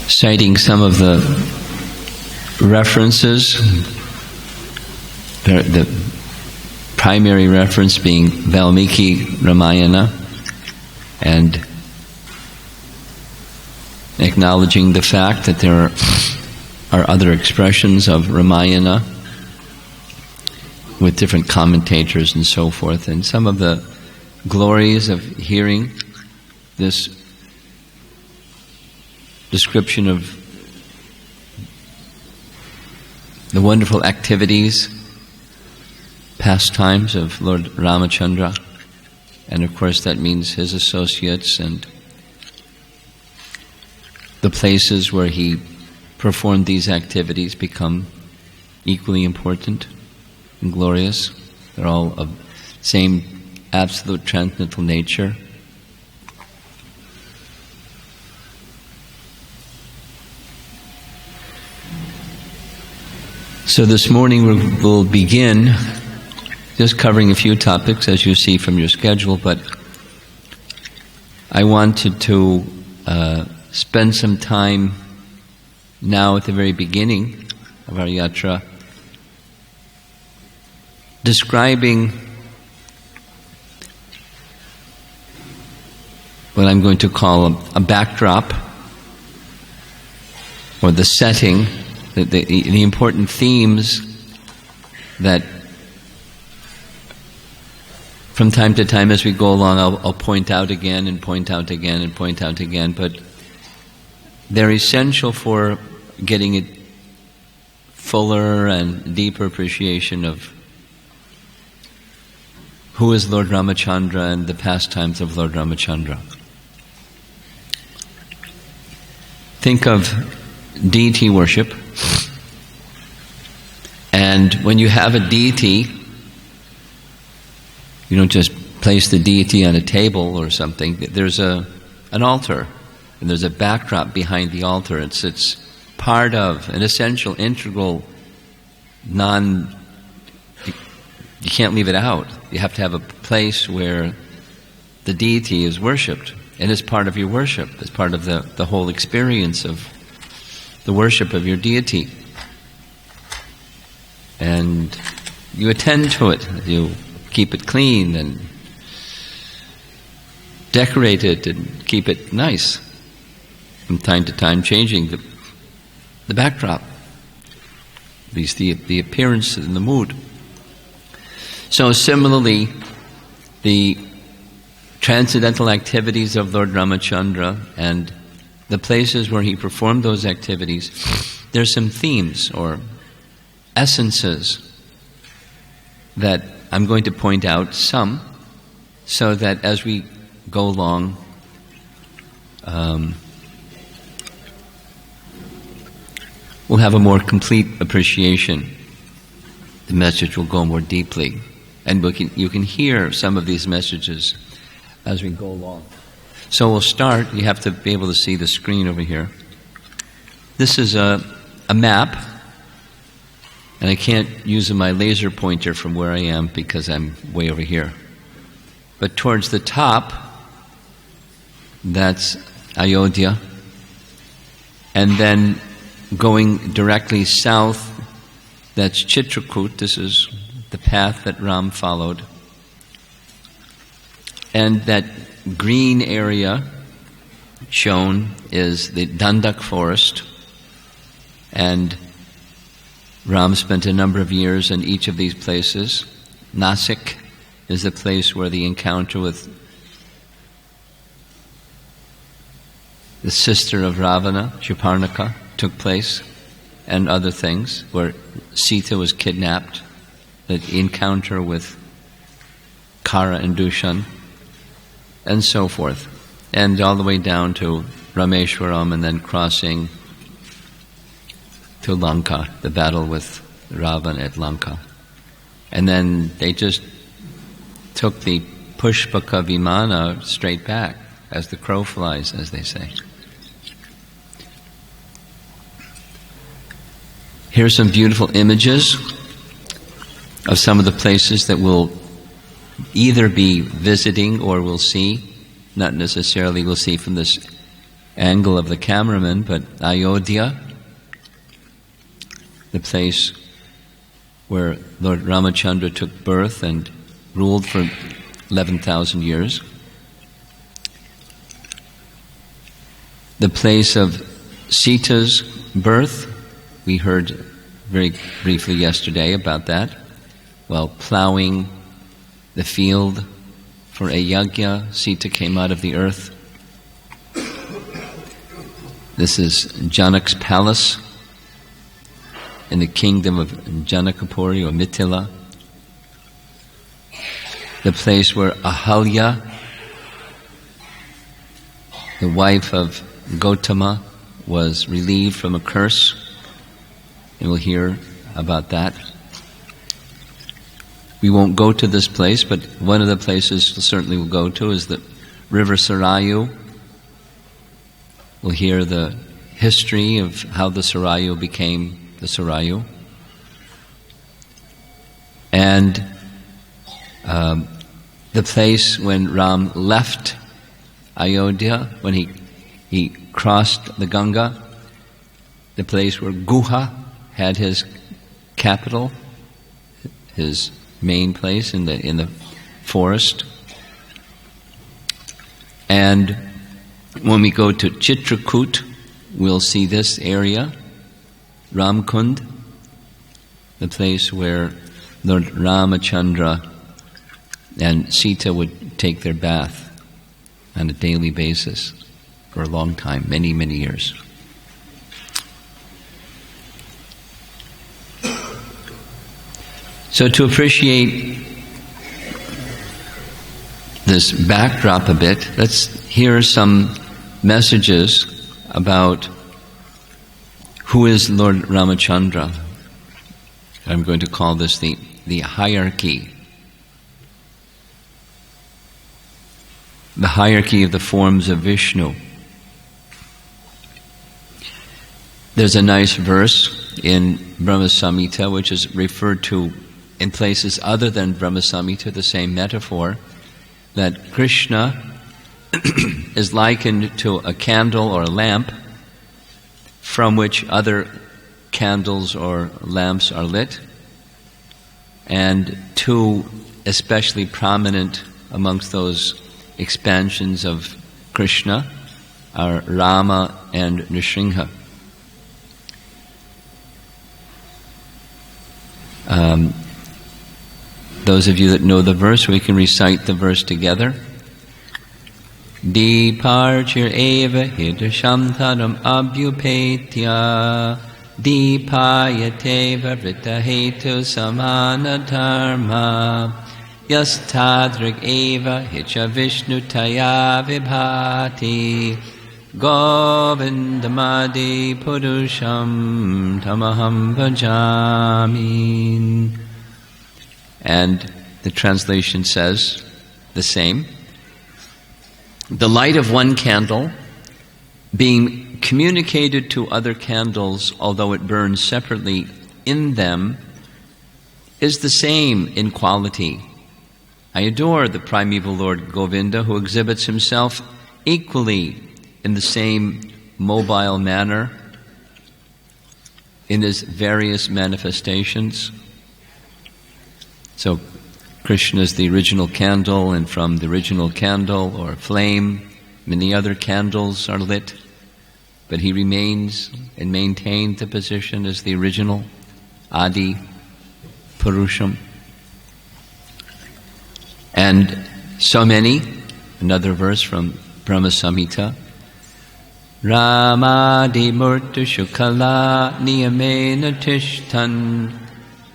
citing some of the references, the primary reference being Valmiki Ramayana, and acknowledging the fact that there are other expressions of Ramayana with different commentators and so forth, and some of the glories of hearing this description of the wonderful activities, pastimes of Lord Ramacandra, and of course that means his associates, and the places where he performed these activities become equally important and glorious. They're all of same absolute transcendental nature. So this morning we'll begin just covering a few topics, as you see from your schedule, but I wanted to spend some time now at the very beginning of our yatra describing what I'm going to call a backdrop, or the setting, the important themes that from time to time as we go along I'll point out again and point out again and point out again, but they're essential for getting a fuller and deeper appreciation of who is Lord Ramacandra and the pastimes of Lord Ramacandra. Think of deity worship, and when you have a deity, you don't just place the deity on a table or something. There's an altar, and there's a backdrop behind the altar. It's part of, an essential, integral, you can't leave it out. You have to have a place where the deity is worshipped, and it's part of your worship. It's part of the whole experience of the worship of your deity. And you attend to it. You keep it clean and decorate it and keep it nice. From time to time changing the backdrop, at least the appearance and the mood. So similarly, the transcendental activities of Lord Ramacandra and the places where he performed those activities, there's some themes or essences that I'm going to point out some, so that as we go along, we'll have a more complete appreciation. The message will go more deeply, and you can hear some of these messages as we go along. So we'll start. You have to be able to see the screen over here. This is a map, and I can't use my laser pointer from where I am because I'm way over here. But towards the top, that's Ayodhya, and then going directly south, that's Chitrakoot. This is the path that Ram followed. And that green area shown is the Dandak forest, and Ram spent a number of years in each of these places. Nasik is the place where the encounter with the sister of Ravana, Shaparnaka, took place, and other things, where Sita was kidnapped, the encounter with Kara and Dushan, and so forth, and all the way down to Rameshwaram, and then crossing to Lanka, the battle with Ravan at Lanka. And then they just took the Pushpaka Vimana straight back, as the crow flies, as they say. Here's some beautiful images of some of the places that we'll either be visiting or we'll see, not necessarily we'll see from this angle of the cameraman, but Ayodhya, the place where Lord Ramacandra took birth and ruled for 11,000 years. The place of Sita's birth, we heard very briefly yesterday about that, while plowing the field for Ayodhya, Sita came out of the earth. This is Janak's palace in the kingdom of Janakapuri or Mithila. The place where Ahalya, the wife of Gautama, was relieved from a curse. And we'll hear about that. We won't go to this place, but one of the places we'll certainly will go to is the river Sarayu. We'll hear the history of how the Sarayu became the Sarayu. And the place when Ram left Ayodhya, when he crossed the Ganga, the place where Guha had his capital, his main place in the forest. And when we go to Chitrakoot, we'll see this area, Ramkund, the place where Lord Ramacandra and Sita would take their bath on a daily basis for a long time, many, many years. So to appreciate this backdrop a bit, let's hear some messages about who is Lord Ramacandra. I'm going to call this the hierarchy. The hierarchy of the forms of Vishnu. There's a nice verse in Brahma Samhita which is referred to in places other than Brahma Samhita, the same metaphor, that Krishna is likened to a candle or a lamp from which other candles or lamps are lit, and two especially prominent amongst those expansions of Krishna are Rama and Nrsimha. Those of you that know the verse, we can recite the verse together. Departure eva hidasham taram abhyupetya Dipayateva vrita hetu samana dharma Yastadrik eva hicha vishnu taya vibhati Govindamadi purusham tamaham bhajami. And the translation says the same. The light of one candle being communicated to other candles, although it burns separately in them, is the same in quality. I adore the primeval Lord Govinda, who exhibits himself equally in the same mobile manner in his various manifestations. So Krishna is the original candle, and from the original candle or flame, many other candles are lit, but he remains and maintains the position as the original Adi Purusham. And so many, another verse from Brahma Samhita, Ramadi Murtu Shukala Niyamena Tishtan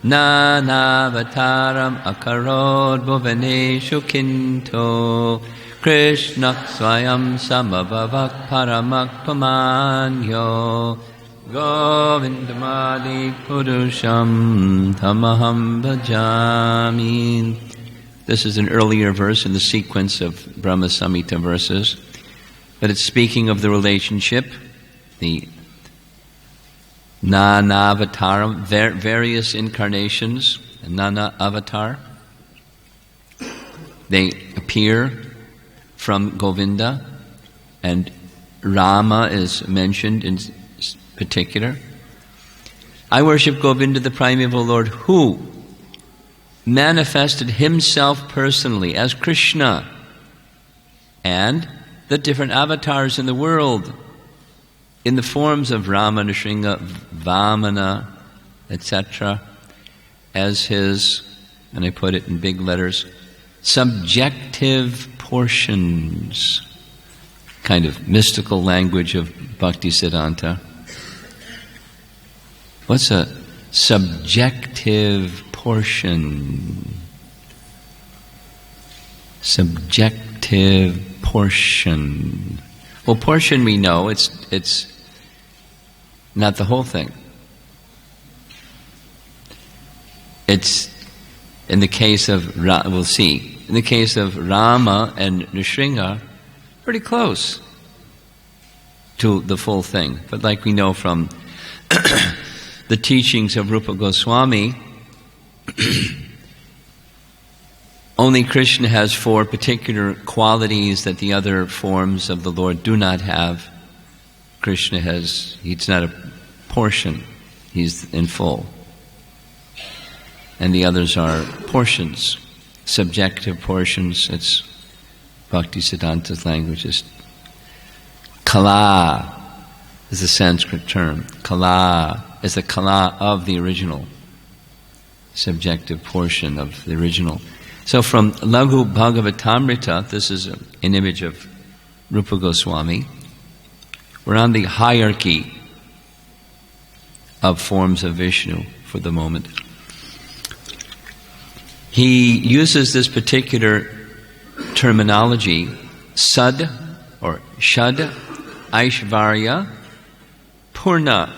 Nanavataram Akarod Bhuvaneshu Kinto Krishna Swayam Samabhavak Paramak Pamanyo Govindamadi Purusham Tamaham Bhajami. This is an earlier verse in the sequence of Brahma Samhita verses, but it's speaking of the relationship, the Nana Avataram, various incarnations, Nana Avatar. They appear from Govinda, and Rama is mentioned in particular. I worship Govinda, the primeval Lord, who manifested himself personally as Krishna and the different avatars in the world in the forms of Rama, Nrsimha, Vamana, etc. as his, and I put it in big letters, subjective portions, kind of mystical language of Bhaktisiddhanta. What's a subjective portion? Subjective portion. Well, portion we know, it's not the whole thing. It's, in the case of, we'll see, in the case of Rama and Nrsimha, pretty close to the full thing. But like we know from the teachings of Rupa Goswami, only Krishna has 4 particular qualities that the other forms of the Lord do not have. Krishna has, he's not a portion, he's in full. And the others are portions, subjective portions. It's Bhaktisiddhanta's language is kala is a Sanskrit term. Kala is the kala of the original, subjective portion of the original. So from Laghu Bhagavatamrita, this is an image of Rupa Goswami, we're on the hierarchy of forms of Vishnu for the moment. He uses this particular terminology, Sad or Shad Aishvarya Purna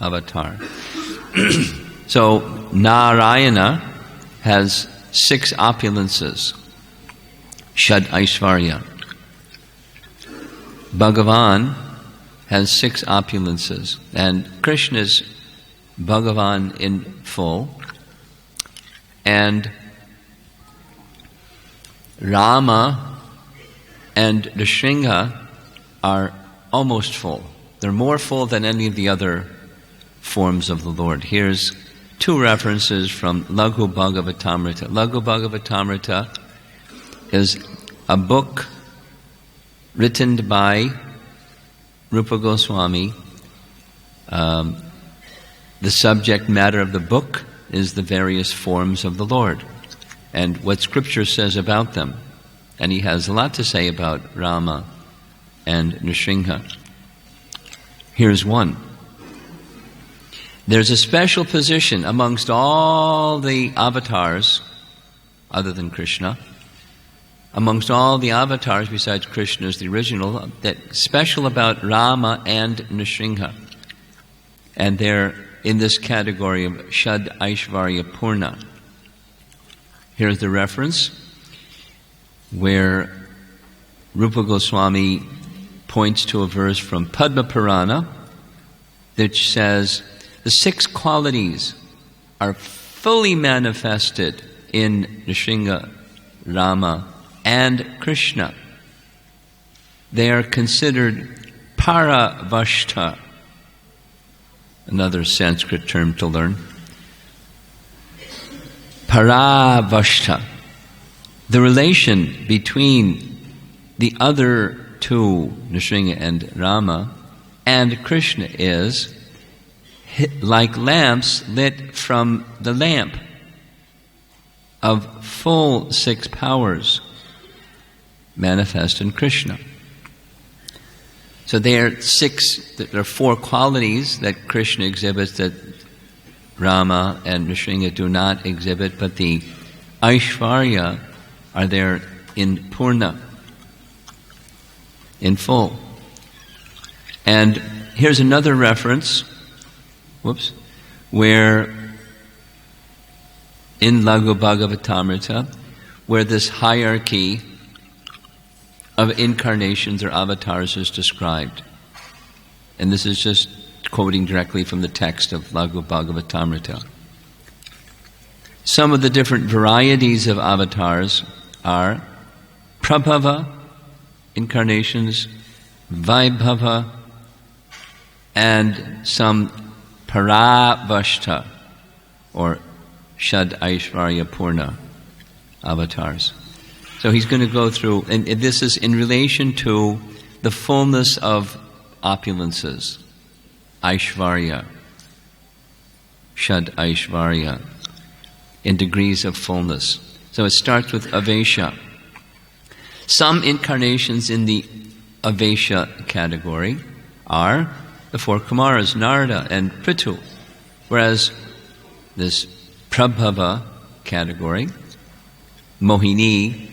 avatar. So Narayana has 6 opulences, Shad Aishvarya. Bhagavan has 6 opulences, and Krishna's Bhagavan in full, and Rama and Nrsimha are almost full. They're more full than any of the other forms of the Lord. Here's 2 references from Laghu Bhagavatamrita. Laghu Bhagavatamrita is a book written by Rupa Goswami. The subject matter of the book is the various forms of the Lord and what Scripture says about them. And he has a lot to say about Rama and Nrsimha. Here's one. There's a special position amongst all the avatars, other than Krishna, amongst all the avatars besides Krishna is the original, that's special about Rama and Nrsimha. And they're in this category of Shad Aishvarya Purna. Here's the reference where Rupa Goswami points to a verse from Padma Purana which says the 6 qualities are fully manifested in Nrsimha, Rama, and Krishna. They are considered paravashta, another Sanskrit term to learn. Paravashta. The relation between the other 2, Nrsimha and Rama, and Krishna is like lamps lit from the lamp of full 6 powers manifest in Krishna. So there are 4 qualities that Krishna exhibits that Rama and Nrsimha do not exhibit, but the Aishvarya are there in Purna, in full. And here's another reference, where in Laghu Bhagavatamrita, where this hierarchy of incarnations or avatars is described. And this is just quoting directly from the text of Laghu Bhagavatamrita. Some of the different varieties of avatars are Prabhava incarnations, Vaibhava, and some Paravashta, or Shad Aishvarya Purna avatars. So he's going to go through, and this is in relation to the fullness of opulences, Aishvarya, Shad Aishvarya, in degrees of fullness. So it starts with Avesha. Some incarnations in the Avesha category are the four Kumaras, Narada and Prithu, whereas this Prabhava category, Mohini,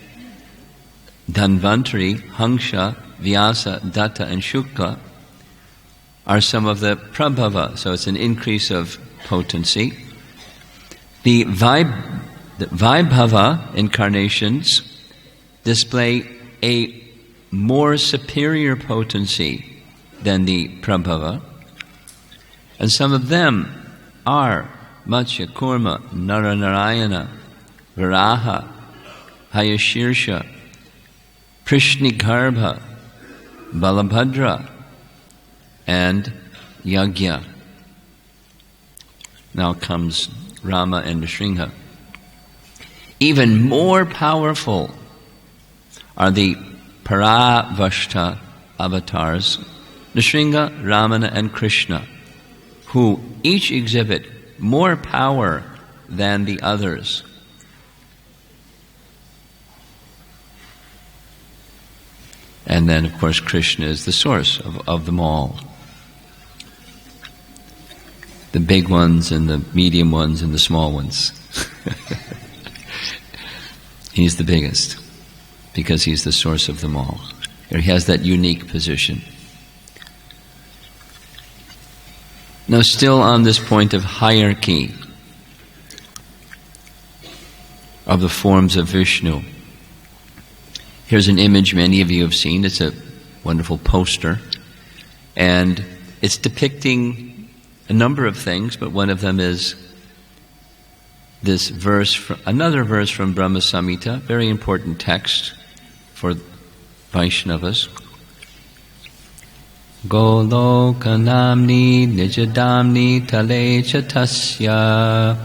Dhanvantari, Hangsha, Vyasa, Datta and Shukla are some of the Prabhava, so it's an increase of potency. The Vaibhava incarnations display a more superior potency than the Prabhava, and some of them are Matsya, Kurma, Naranarayana, Varaha, Hayashirsha, Prishnigarbha, Balabhadra, and Yagya. Now comes Rama and Nrsimha. Even more powerful are the Paravashta avatars, Nrsimha, Ramana, and Krishna, who each exhibit more power than the others. And then, of course, Krishna is the source of them all. The big ones and the medium ones and the small ones. He's the biggest because he's the source of them all. He has that unique position. Now, still on this point of hierarchy of the forms of Vishnu, here's an image many of you have seen. It's a wonderful poster, and it's depicting a number of things, but one of them is this verse, another verse from Brahma Samhita, very important text for Vaishnavas. Golokanamni nijadamni talecha tasya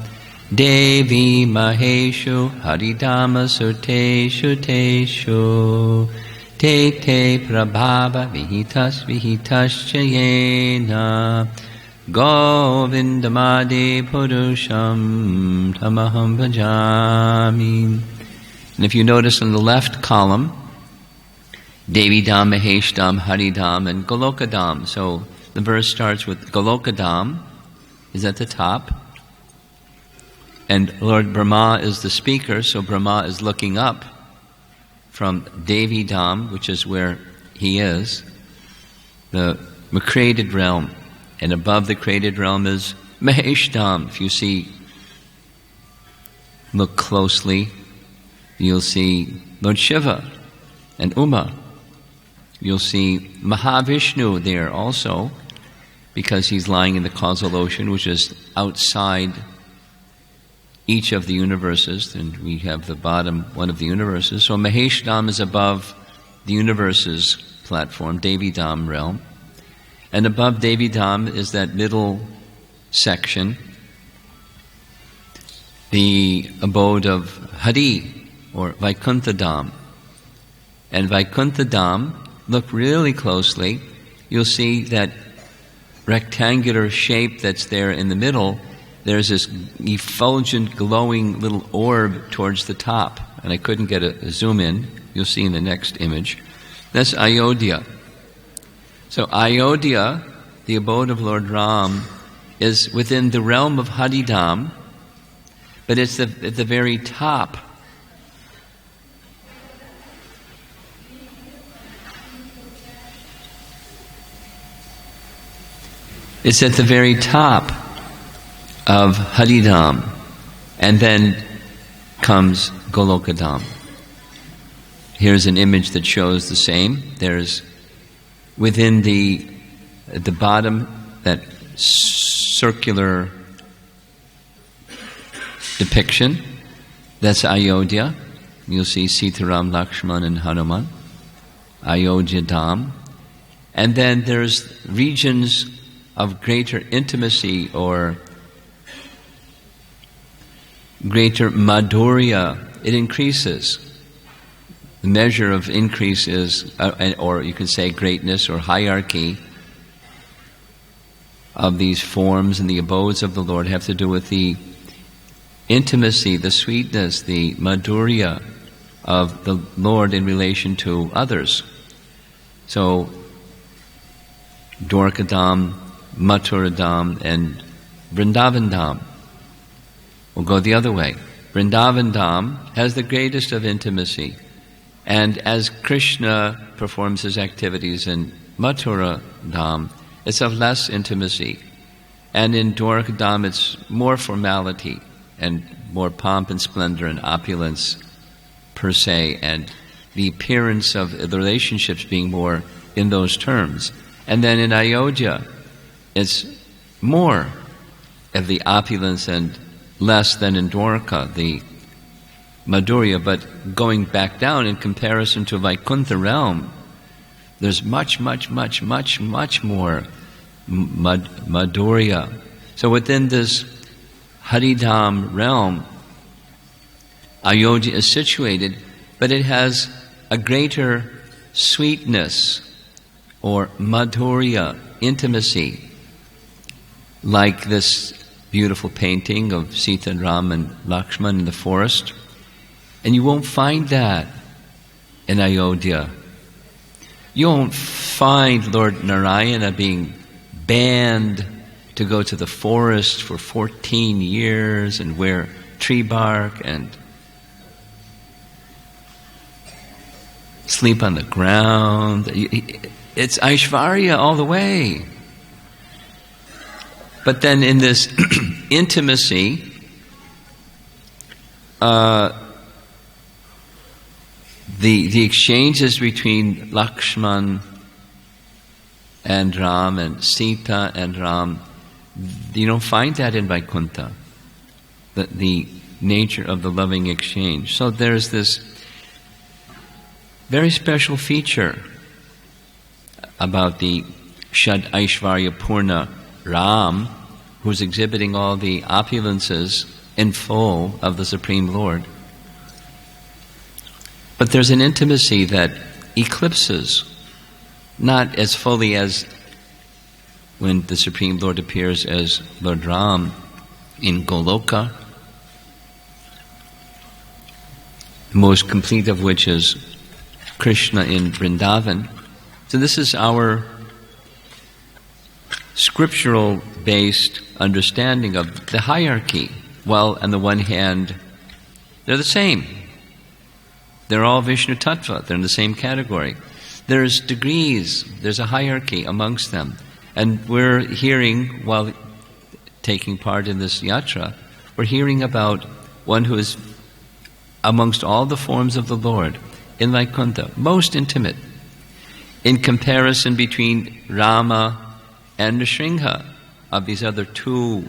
Devi maheshu haridama surteshu teshu Te te prabhava vihitascha yena Govindamade purusham tamaham bhajami. And if you notice in the left column, Devi Dham, Mahesh Dham, Hari Dham, and Goloka Dham. So the verse starts with Goloka Dham is at the top, and Lord Brahma is the speaker, so Brahma is looking up from Devi Dham, which is where he is, the created realm. And above the created realm is Mahesh Dham. If you look closely, you'll see Lord Shiva and Uma. You'll see Mahavishnu there also, because he's lying in the causal ocean, which is outside each of the universes, and we have the bottom one of the universes. So Mahesh Dham is above the universe's platform, Devi Dham realm. And above Devi Dham is that middle section, the abode of Hari, or Vaikuntha Dham. And Vaikuntha Dham, look really closely, you'll see that rectangular shape that's there in the middle. There's this effulgent, glowing little orb towards the top. And I couldn't get a zoom in. You'll see in the next image. That's Ayodhya. So Ayodhya, the abode of Lord Ram, is within the realm of Haridham, but it's at the very top. It's at the very top of Haridham, and then comes Golokadham. Here's an image that shows the same. There's within at the bottom, that circular depiction, that's Ayodhya. You'll see Sitaram, Lakshman, and Hanuman. Ayodhya Dham. And then there's regions of greater intimacy or greater madhurya. It increases. The measure of increase is, or you can say greatness or hierarchy of these forms and the abodes of the Lord have to do with the intimacy, the sweetness, the madhurya of the Lord in relation to others. So, Dwarkadam, Mathuradam, and Vrindavandam. We'll go the other way. Vrindavandam has the greatest of intimacy. And as Krishna performs his activities in Mathura Dham, it's of less intimacy. And in Dwarkadam, it's more formality and more pomp and splendor and opulence per se, and the appearance of the relationships being more in those terms. And then in Ayodhya, it's more of the opulence and less than in Dwarka, the Madhurya, but going back down in comparison to Vaikuntha realm, there's much, much, much, much, much more Madhurya. So within this Haridham realm, Ayodhya is situated, but it has a greater sweetness or Madhurya, intimacy, like this beautiful painting of Sita and Ram and Lakshman in the forest. And you won't find that in Ayodhya. You won't find Lord Narayana being banned to go to the forest for 14 years and wear tree bark and sleep on the ground. It's Aishvarya all the way. But then in this intimacy, the exchanges between Lakshman and Ram and Sita and Ram, you don't find that in Vaikuntha, the nature of the loving exchange. So there's this very special feature about the Shad Aishvarya Purna Ram, who's exhibiting all the opulences in full of the Supreme Lord. But there's an intimacy that eclipses, not as fully as when the Supreme Lord appears as Lord Ram in Goloka, the most complete of which is Krishna in Vrindavan. So this is our scriptural-based understanding of the hierarchy. Well, on the one hand, they're the same. They're all Vishnu Tattva. They're in the same category. There's degrees. There's a hierarchy amongst them. And we're hearing, while taking part in this yatra, we're hearing about one who is amongst all the forms of the Lord in Vaikuntha, most intimate, in comparison between Rama and Nrsimha, of these other two.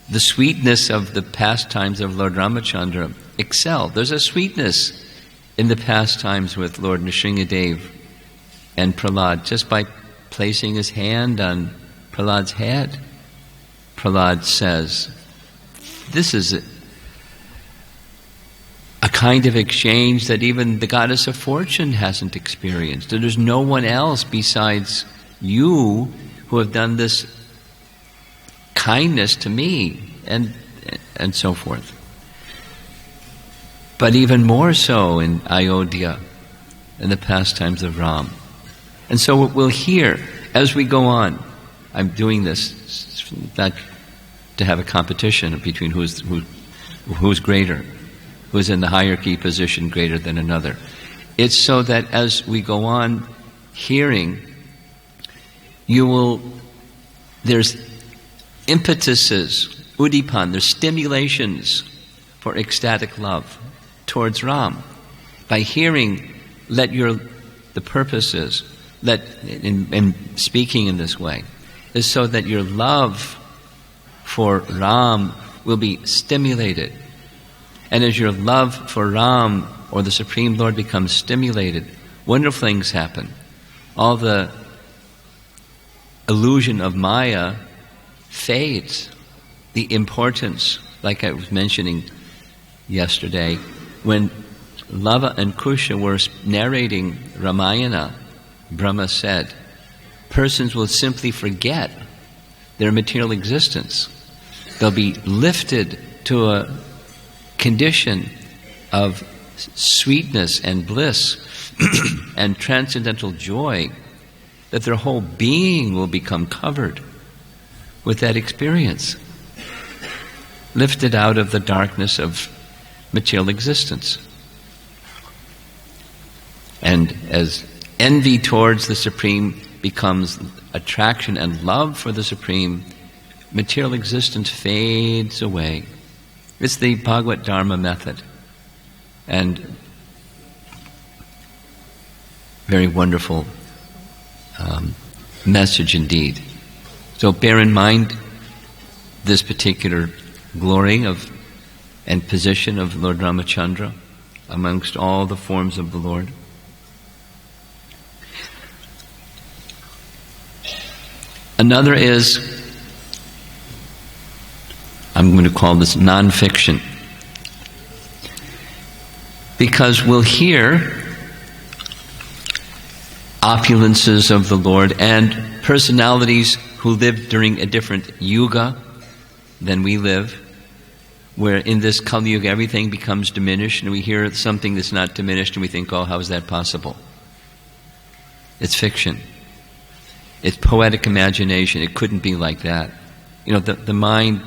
The sweetness of the pastimes of Lord Ramacandra excel. There's a sweetness in the pastimes with Lord Nrsimhadev and Prahlad, just by placing his hand on Prahlad's head. Prahlad says, this is a kind of exchange that even the goddess of fortune hasn't experienced. There's no one else besides you who have done this kindness to me, and so forth. But even more so in Ayodhya, in the pastimes of Ram. And so what we'll hear as we go on, I'm doing this not to have a competition between who's greater, who's in the hierarchy position greater than another. It's so that as we go on hearing, there's impetuses, udipan, there's stimulations for ecstatic love towards Ram. By hearing, the purpose is, in speaking in this way, is so that your love for Ram will be stimulated. And as your love for Ram or the Supreme Lord becomes stimulated, wonderful things happen. All the illusion of Maya fades. The importance, like I was mentioning yesterday, when Lava and Kusha were narrating Ramayana, Brahma said, persons will simply forget their material existence. They'll be lifted to a condition of sweetness and bliss and transcendental joy that their whole being will become covered with that experience, lifted out of the darkness of material existence. And as envy towards the Supreme becomes attraction and love for the Supreme, material existence fades away. It's the Bhagavad Dharma method. And very wonderful message indeed. So bear in mind this particular glory of and position of Lord Ramacandra amongst all the forms of the Lord. Another is, I'm going to call this non-fiction, because we'll hear opulences of the Lord and personalities who lived during a different yuga than we live, where in this Kali Yuga everything becomes diminished, and we hear something that's not diminished and we think, oh, how is that possible? It's fiction. It's poetic imagination. It couldn't be like that. You know, the mind,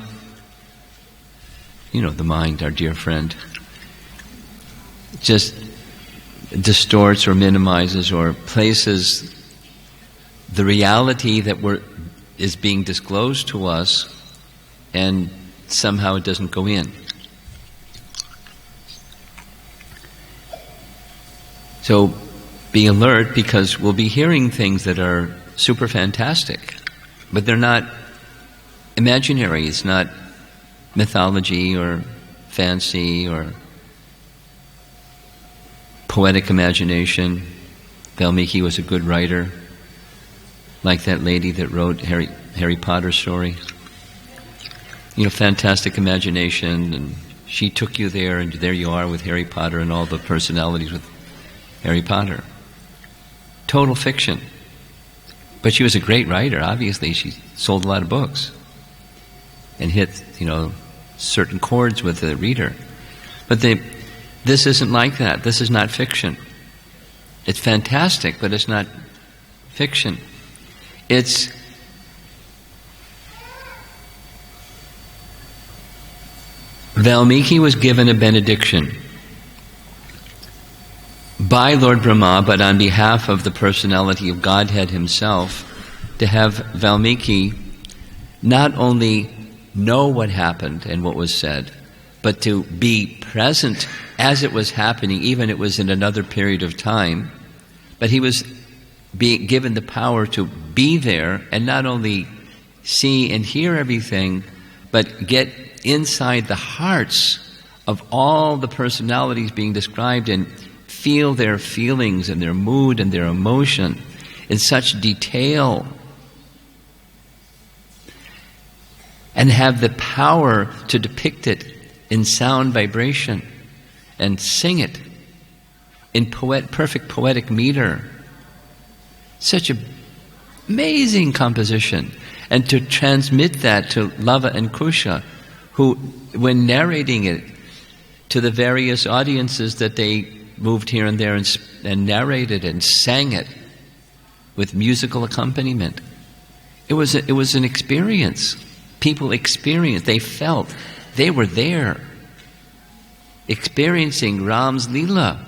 our dear friend, just distorts or minimizes or places the reality that is being disclosed to us, and somehow it doesn't go in. So be alert, because we'll be hearing things that are super fantastic, but they're not imaginary. It's not mythology or fancy or poetic imagination. Valmiki was a good writer, like that lady that wrote Harry Potter story. Fantastic imagination, and she took you there, and there you are with Harry Potter and all the personalities with Harry Potter. Total fiction. But she was a great writer. Obviously, she sold a lot of books and hit, certain chords with the reader. But this isn't like that. This is not fiction. It's fantastic, but it's not fiction. It's Valmiki was given a benediction by Lord Brahma, but on behalf of the personality of Godhead himself, to have Valmiki not only know what happened and what was said, but to be present as it was happening, even it was in another period of time. But he was being given the power to be there and not only see and hear everything, but get inside the hearts of all the personalities being described and feel their feelings and their mood and their emotion in such detail, and have the power to depict it in sound vibration and sing it in perfect poetic meter. Such an amazing composition. And to transmit that to Lava and Kusha, who, when narrating it to the various audiences that they moved here and there and narrated and sang it with musical accompaniment, it was an experience. People experienced, they felt, they were there, experiencing Ram's leela.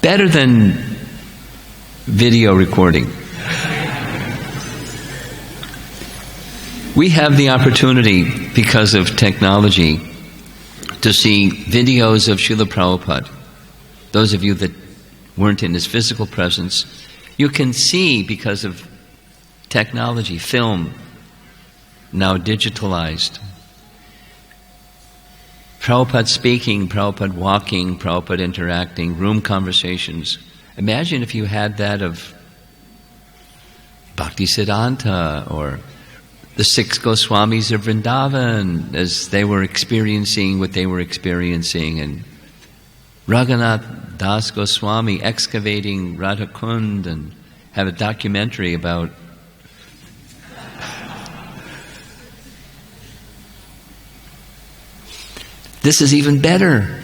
Better than video recording. We have the opportunity, because of technology, to see videos of Srila Prabhupada. Those of you that weren't in his physical presence, you can see, because of technology, film, now digitalized. Prabhupada speaking, Prabhupada walking, Prabhupada interacting, room conversations. Imagine if you had that of Bhaktisiddhanta or the 6 Goswamis of Vrindavan as they were experiencing what they were experiencing, and Raghunath Das Goswami excavating Radhakund, and have a documentary about this is even better.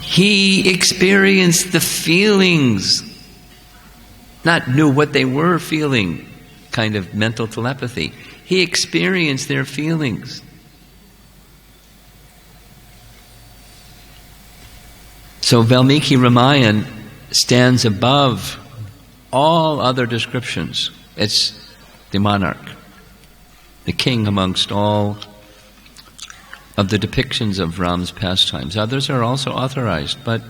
He experienced the feelings, not knew what they were feeling, kind of mental telepathy. He experienced their feelings. So Valmiki Ramayana stands above all other descriptions. It's the monarch, the king amongst all of the depictions of Ram's pastimes. Others are also authorized, but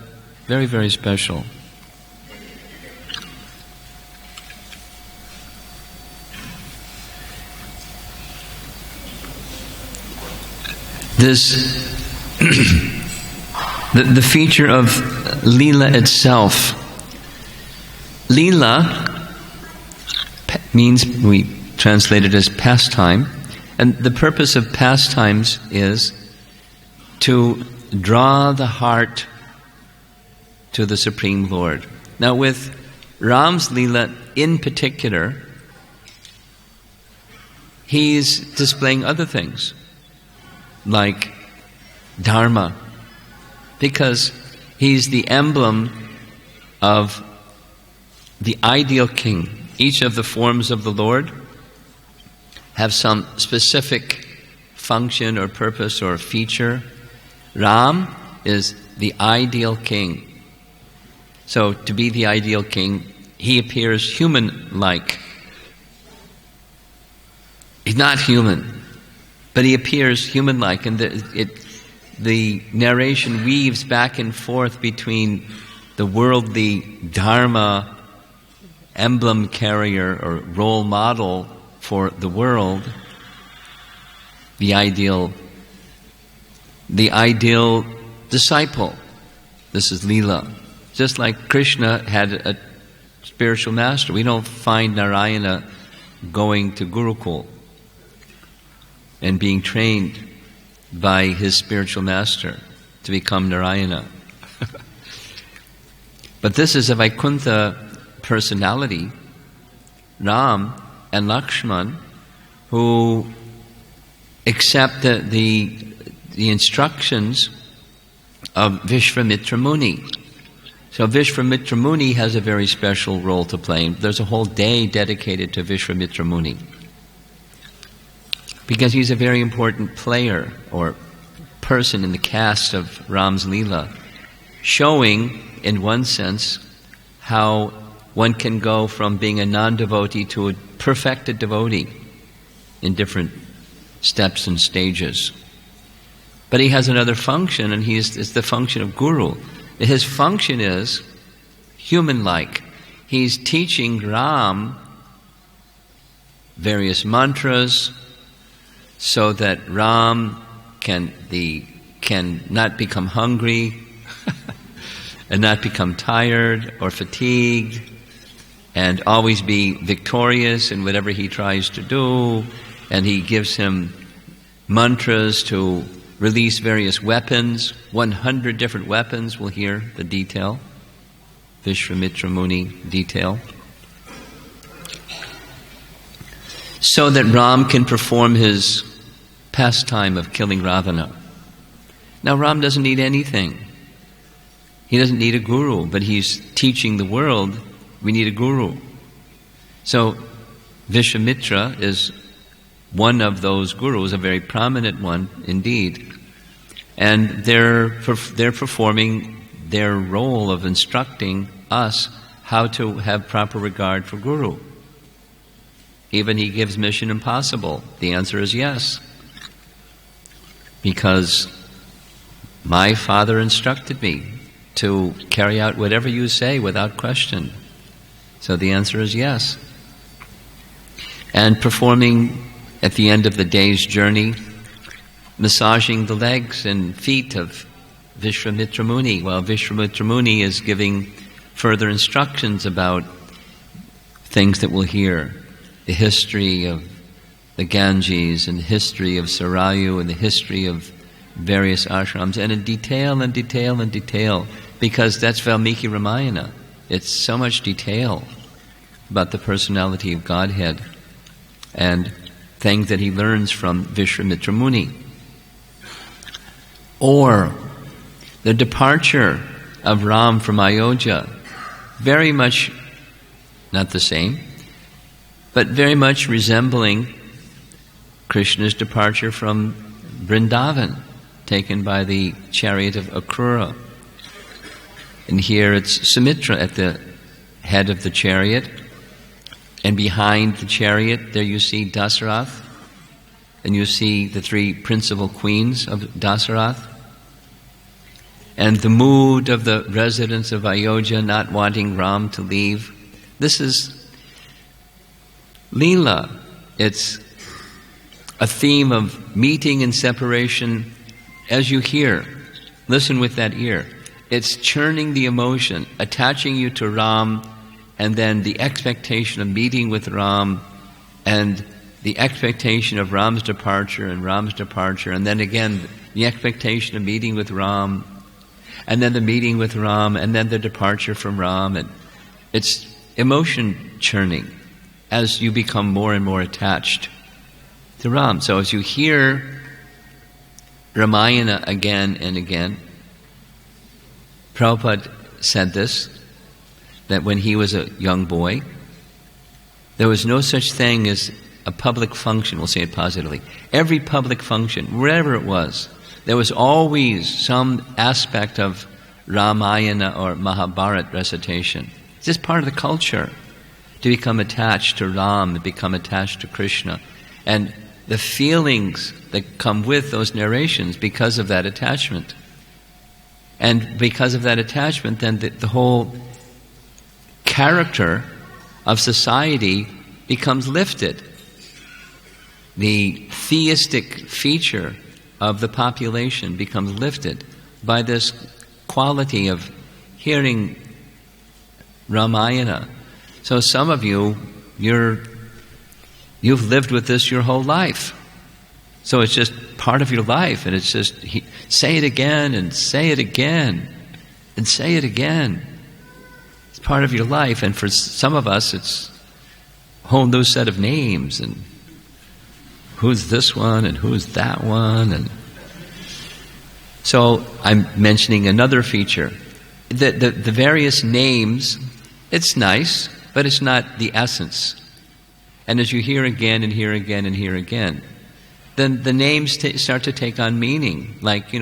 very, very special. This the feature of leela itself. Leela means, we translate it as pastime, and the purpose of pastimes is to draw the heart to the Supreme Lord. Now with Ram's leela in particular, he's displaying other things like Dharma, because he's the emblem of the ideal king. Each of the forms of the Lord have some specific function or purpose or feature. Ram is the ideal king. So to be the ideal king, he appears human-like. He's not human, but he appears human-like, and the narration weaves back and forth between the worldly Dharma emblem carrier or role model for the world, the ideal disciple. This is leela. Just like Krishna had a spiritual master. We don't find Narayana going to Gurukul and being trained by his spiritual master to become Narayana. But this is a Vaikuntha personality, Ram and Lakshman, who accept the instructions of Vishvamitra Muni. So Vishvamitra Muni has a very special role to play. There's a whole day dedicated to Vishvamitra Muni, because he's a very important player or person in the cast of Ram's Leela, showing, in one sense, how one can go from being a non-devotee to a perfected devotee in different steps and stages. But he has another function, and it's the function of guru. His function is human-like. He's teaching Ram various mantras so that Ram can not become hungry and not become tired or fatigued, and always be victorious in whatever he tries to do. And he gives him mantras to release various weapons, 100 different weapons. We'll hear the detail, Vishvamitra Muni detail, so that Ram can perform his pastime of killing Ravana. Now Ram doesn't need anything. He doesn't need a guru, but he's teaching the world we need a guru. So Vishvamitra is one of those gurus, a very prominent one indeed. And they're performing their role of instructing us how to have proper regard for guru. Even he gives Mission Impossible. The answer is yes. Because my father instructed me to carry out whatever you say without question. So the answer is yes. and performing at the end of the day's journey, massaging the legs and feet of Vishwamitra Muni, while Vishwamitra Muni is giving further instructions about things that we'll hear, the history of the Ganges and the history of Sarayu and the history of various ashrams, and in detail and detail and detail, because that's Valmiki Ramayana. It's so much detail about the personality of Godhead and things that he learns from Vishwamitra Muni. Or the departure of Ram from Ayodhya, very much not the same, but very much resembling Krishna's departure from Vrindavan, taken by the chariot of Akrura. And here it's Sumitra at the head of the chariot, and behind the chariot there you see Dasaratha, and you see the three principal queens of Dasaratha, and the mood of the residents of Ayodhya not wanting Ram to leave. This is leela. It's a theme of meeting and separation as you hear. Listen with that ear. It's churning the emotion, attaching you to Ram, and then the expectation of meeting with Ram, and the expectation of Ram's departure, and then again the expectation of meeting with Ram, and then the meeting with Ram, and then the departure from Ram. And it's emotion churning as you become more and more attached to Ram. So as you hear Ramayana again and again, Prabhupada said this, that when he was a young boy, there was no such thing as a public function, we'll say it positively. Every public function, wherever it was, there was always some aspect of Ramayana or Mahabharata recitation. It's just part of the culture to become attached to Ram, to become attached to Krishna. And the feelings that come with those narrations because of that attachment. And because of that attachment, then the whole character of society becomes lifted. The theistic feature of the population becomes lifted by this quality of hearing Ramayana. So some of you, you've lived with this your whole life. So it's just part of your life, and it's just say it again and say it again and say it again. It's part of your life, and for some of us it's a whole new set of names, and who's this one and who's that one. And so I'm mentioning another feature. The various names, it's nice, but it's not the essence. And as you hear again and hear again and hear again, then the names start to take on meaning. Like,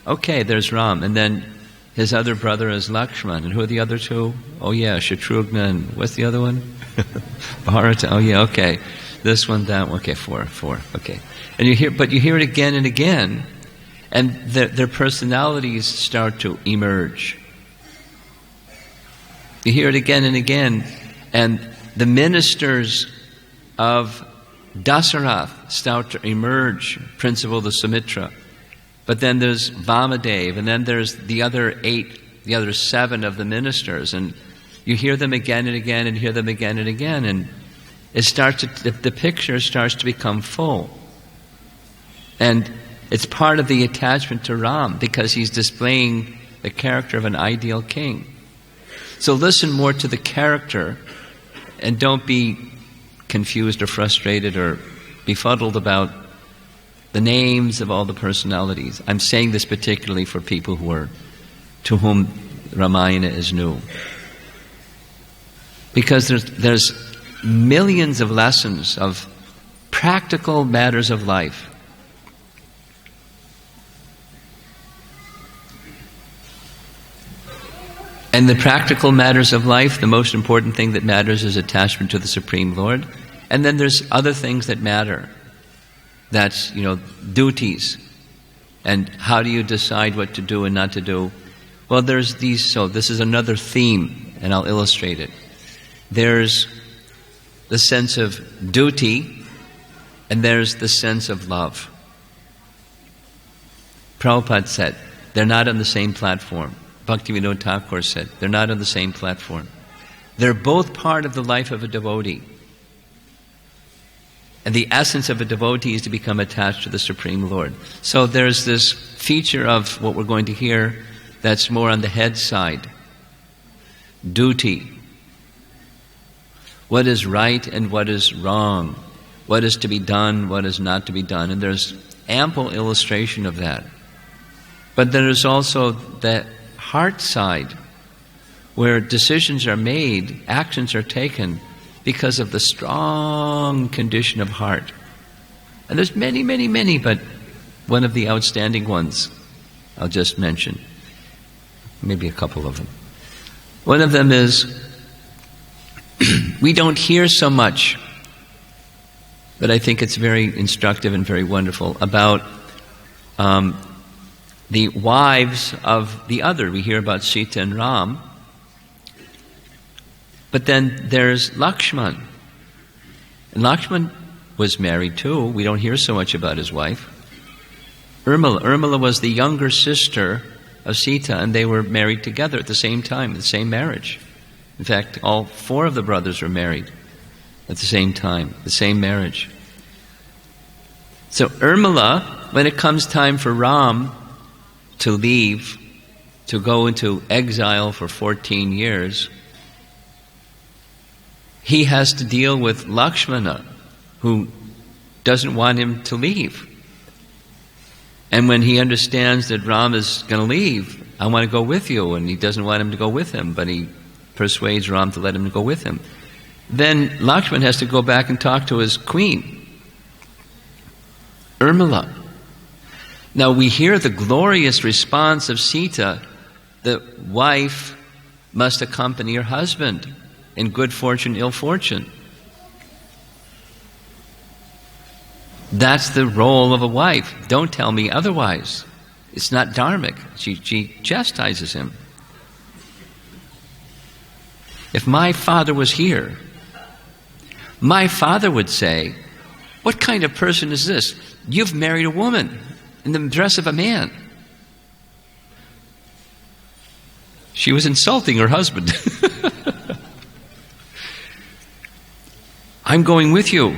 okay, there's Ram, and then his other brother is Lakshman. And who are the other two? Oh yeah, Shatrughna, and what's the other one? Bharata. Oh yeah, okay. This one, that one. Okay, four. Okay. And you hear it again and again, and their personalities start to emerge. You hear it again and again, and the ministers of Dasaratha start to emerge, principal the Sumitra. But then there's Vamadev, and then there's the other 7 of the ministers, and you hear them again and again and hear them again and again, and the picture starts to become full. And it's part of the attachment to Ram, because he's displaying the character of an ideal king. So listen more to the character, and don't be confused or frustrated or befuddled about the names of all the personalities. I'm saying this particularly for people to whom Ramayana is new. Because there's millions of lessons of practical matters of life. And the practical matters of life, the most important thing that matters is attachment to the Supreme Lord. And then there's other things that matter. That's, duties. And how do you decide what to do and not to do? Well, there's these, so this is another theme, and I'll illustrate it. There's the sense of duty, and there's the sense of love. Prabhupada said, they're not on the same platform. Bhaktivinoda Thakur said, they're not on the same platform. They're both part of the life of a devotee. And the essence of a devotee is to become attached to the Supreme Lord. So there's this feature of what we're going to hear that's more on the head side. Duty. What is right and what is wrong? What is to be done, what is not to be done? And there's ample illustration of that. But there is also the heart side, where decisions are made, actions are taken because of the strong condition of heart. And there's many, many, many, but one of the outstanding ones I'll just mention. Maybe a couple of them. One of them is, we don't hear so much, but I think it's very instructive and very wonderful, about the wives of the other. We hear about Sita and Ram. But then there's Lakshman. And Lakshman was married too. We don't hear so much about his wife. Urmila was the younger sister of Sita, and they were married together at the same time, the same marriage. In fact, all 4 of the brothers were married at the same time, the same marriage. So Urmila, when it comes time for Ram to leave, to go into exile for 14 years, he has to deal with Lakshmana, who doesn't want him to leave. And when he understands that Ram is going to leave, I want to go with you, and he doesn't want him to go with him, but he persuades Ram to let him go with him. Then Lakshman has to go back and talk to his queen, Urmila. Now we hear the glorious response of Sita, the wife must accompany her husband in good fortune, ill fortune. That's the role of a wife. Don't tell me otherwise. It's not dharmic. She chastises him. If my father was here, my father would say, what kind of person is this? You've married a woman in the dress of a man. She was insulting her husband. I'm going with you.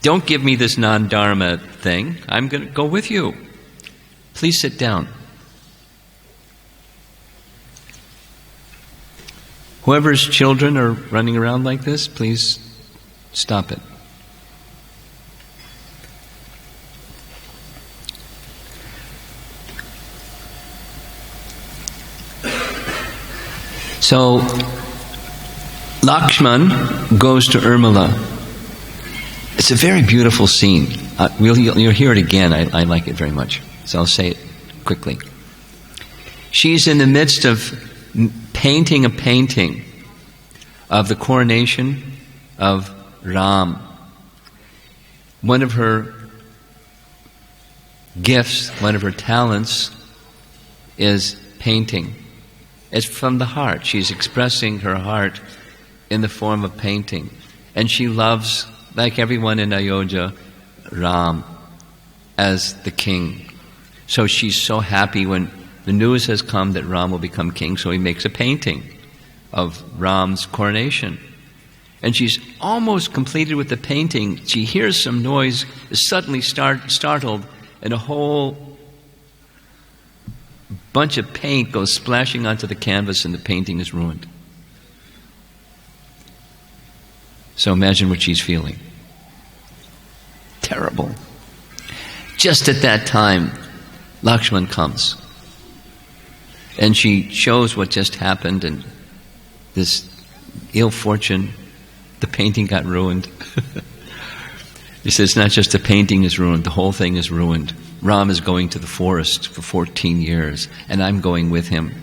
Don't give me this non-dharma thing. I'm going to go with you. Please sit down. Whoever's children are running around like this, please stop it. So, Lakshman goes to Urmila. It's a very beautiful scene. You'll hear it again. I like it very much. So I'll say it quickly. She's in the midst of painting a painting of the coronation of Ram. One of her gifts, one of her talents is painting. It's from the heart. She's expressing her heart in the form of painting. And she loves, like everyone in Ayodhya, Ram as the king. So she's so happy when the news has come that Ram will become king, so he makes a painting of Ram's coronation. And she's almost completed with the painting. She hears some noise, is suddenly startled, and a whole bunch of paint goes splashing onto the canvas, and the painting is ruined. So imagine what she's feeling. Terrible. Just at that time, Lakshman comes. And she shows what just happened, and this ill fortune, the painting got ruined. He says, it's not just the painting is ruined, the whole thing is ruined. Ram is going to the forest for 14 years, and I'm going with him.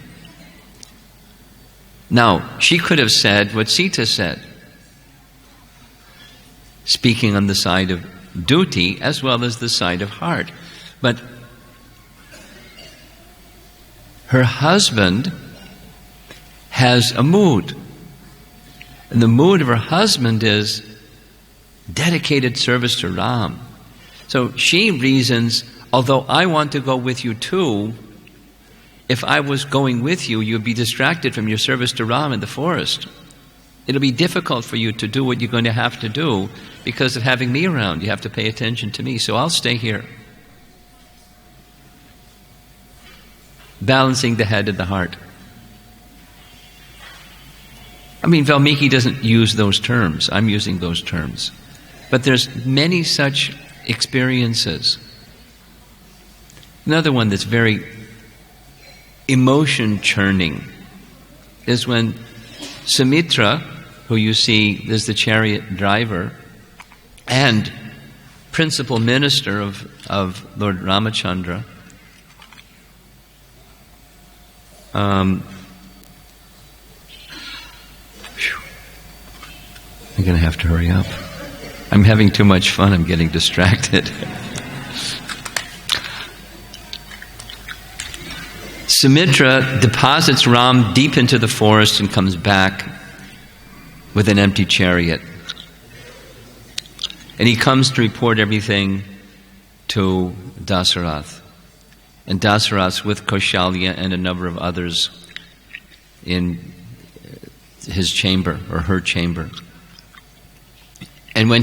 Now, she could have said what Sita said, speaking on the side of duty as well as the side of heart. But her husband has a mood. And the mood of her husband is dedicated service to Ram. So she reasons, although I want to go with you too, if I was going with you, you'd be distracted from your service to Ram in the forest. It'll be difficult for you to do what you're going to have to do because of having me around. You have to pay attention to me, so I'll stay here. Balancing the head and the heart. I mean, Valmiki doesn't use those terms. I'm using those terms. But there's many such experiences. Another one that's very emotion churning is when Sumitra, who you see is the chariot driver and principal minister of Lord Ramacandra, I'm going to have to hurry up. I'm having too much fun. I'm getting distracted. Sumitra deposits Ram deep into the forest and comes back with an empty chariot. And he comes to report everything to Dasaratha. And Dasaratha's with Kaushalya and a number of others in his chamber, or her chamber. And when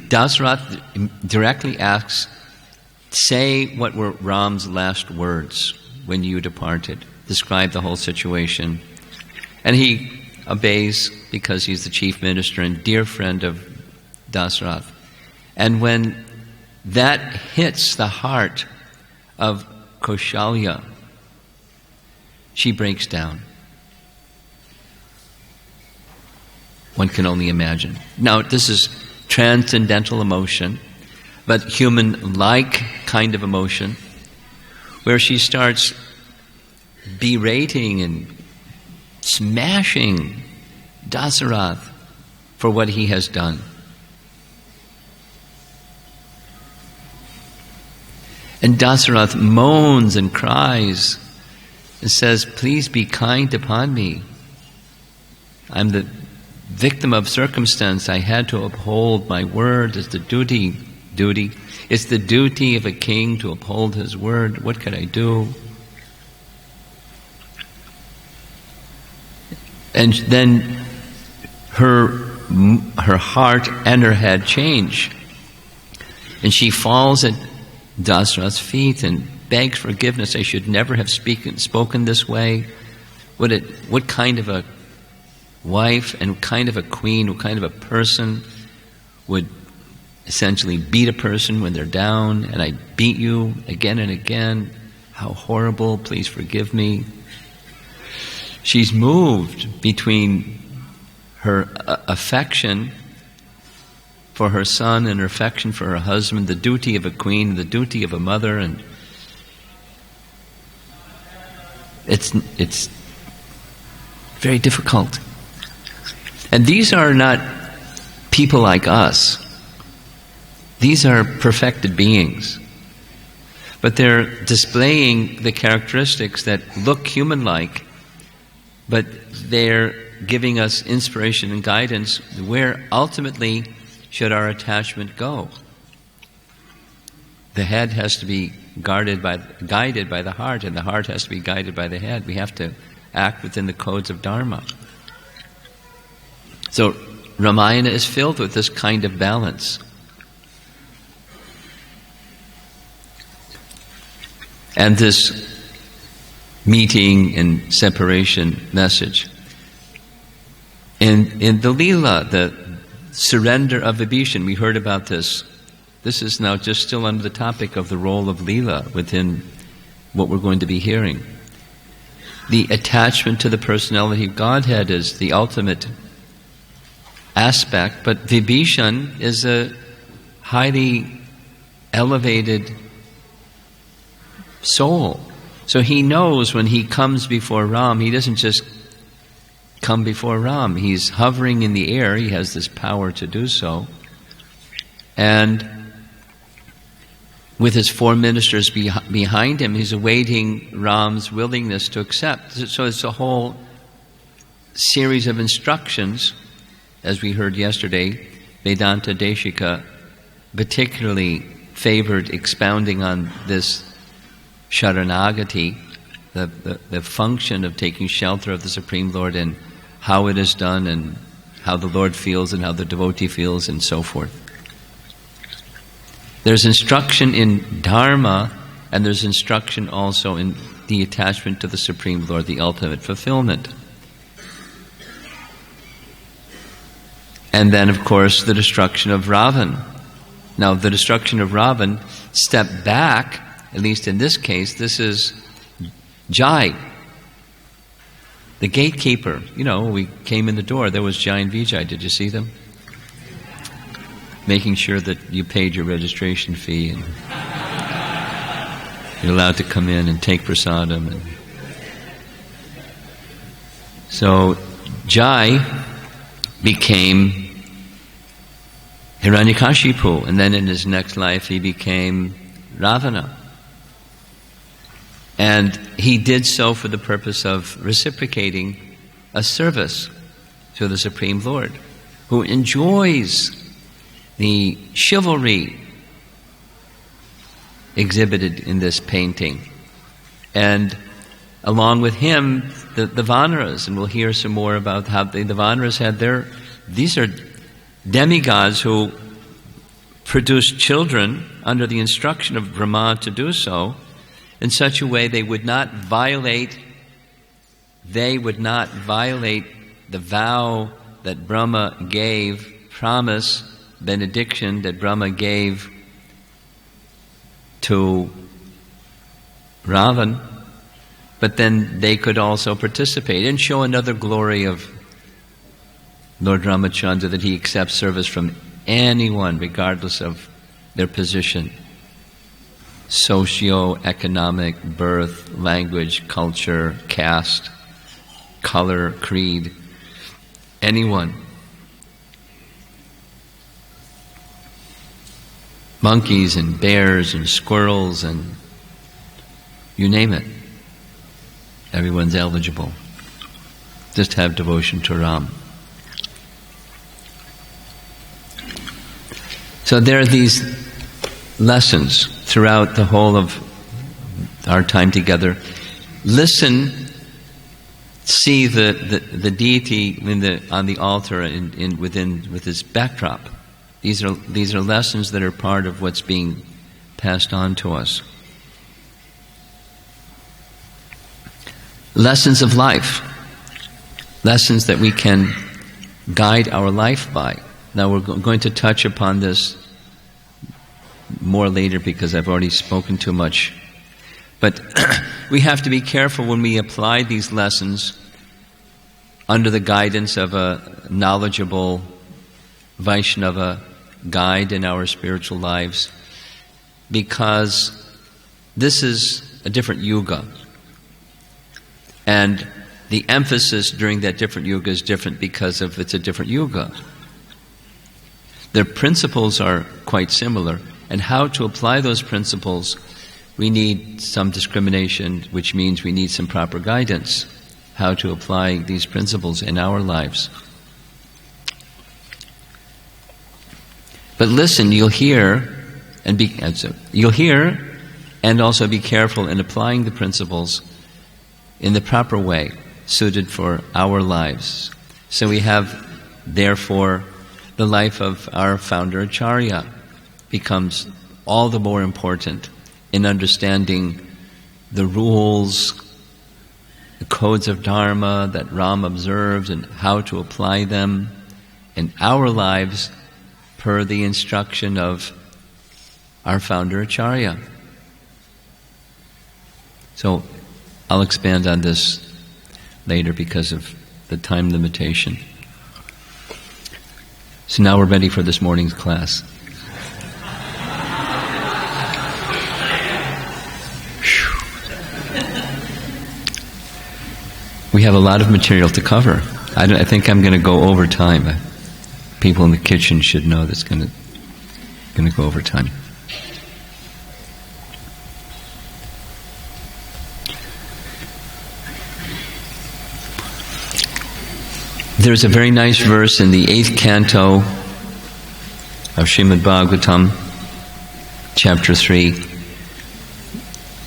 Dasaratha directly asks, say what were Ram's last words when you departed. Describe the whole situation. And he obeys because he's the chief minister and dear friend of Dasaratha. And when that hits the heart of Kaushalya, she breaks down. One can only imagine. Now, this is transcendental emotion, but human-like kind of emotion, where she starts berating and smashing Dasaratha for what he has done. And Dasaratha moans and cries and says, please be kind upon me. I'm the victim of circumstance. I had to uphold my word. It's the duty. It's the duty of a king to uphold his word. What could I do? And then her heart and her head change. And she falls at Dasaratha's feet and begs forgiveness. I should never have spoken this way. What kind of a wife and what kind of a queen, what kind of a person would essentially beat a person when they're down, and I beat you again and again. How horrible, please forgive me. She's moved between her affection for her son and her affection for her husband, the duty of a queen, the duty of a mother, and it's very difficult. And these are not people like us. These are perfected beings. But they're displaying the characteristics that look human-like, but they're giving us inspiration and guidance. Where ultimately should our attachment go? The head has to be guided by the heart, and the heart has to be guided by the head. We have to act within the codes of Dharma. So Ramayana is filled with this kind of balance. And this meeting and separation message. In the leela, the surrender of Vibhishan, we heard about this. This is now just still under the topic of the role of leela within what we're going to be hearing. The attachment to the personality of Godhead is the ultimate aspect, but Vibhishan is a highly elevated soul. So he knows when he comes before Ram, he doesn't just come before Ram. He's hovering in the air. He has this power to do so. And with his four ministers behind him, he's awaiting Ram's willingness to accept. So it's a whole series of instructions, as we heard yesterday, Vedanta Deshika particularly favored expounding on this Sharanagati, the function of taking shelter of the Supreme Lord and how it is done and how the Lord feels and how the devotee feels and so forth. There's instruction in Dharma, and there's instruction also in the attachment to the Supreme Lord, the ultimate fulfillment. And then, of course, the destruction of Ravan. Now, the destruction of Ravan, step back, at least in this case, this is Jai, the gatekeeper. You know, we came in the door, there was Jai and Vijay. Did you see them? Making sure that you paid your registration fee and you're allowed to come in and take prasadam. And so Jai became Hiranyakashipu, and then in his next life he became Ravana. And he did so for the purpose of reciprocating a service to the Supreme Lord, who enjoys the chivalry exhibited in this painting. And along with him, the Vanaras, and we'll hear some more about how the Vanaras had these are demigods who produced children under the instruction of Brahma to do so, in such a way they would not violate the vow that Brahma gave, promise, benediction that Brahma gave to Ravan, but then they could also participate and show another glory of Lord Ramacandra, that he accepts service from anyone regardless of their position, socio-economic, birth, language, culture, caste, color, creed, anyone. Monkeys and bears and squirrels and you name it. Everyone's eligible. Just have devotion to Ram. So there are these lessons throughout the whole of our time together. Listen, see the deity on the altar with his backdrop. These are lessons that are part of what's being passed on to us. Lessons of life. Lessons that we can guide our life by. Now we're going to touch upon this more later because I've already spoken too much. But we have to be careful when we apply these lessons under the guidance of a knowledgeable Vaishnava guide in our spiritual lives, because this is a different yuga. And the emphasis during that different yuga is different because of it's a different yuga. Their principles are quite similar, and how to apply those principles, we need some discrimination, which means we need some proper guidance, how to apply these principles in our lives. But listen, you'll hear and also be careful in applying the principles in the proper way, suited for our lives. So we have, therefore, the life of our founder Acharya becomes all the more important in understanding the rules, the codes of Dharma that Ram observed and how to apply them in our lives per the instruction of our founder Acharya. So I'll expand on this later because of the time limitation. So now we're ready for this morning's class. We have a lot of material to cover. I think I'm going to go over time. People in the kitchen should know that's going to go over time. There's a very nice verse in the 8th canto of Srimad Bhagavatam, chapter 3.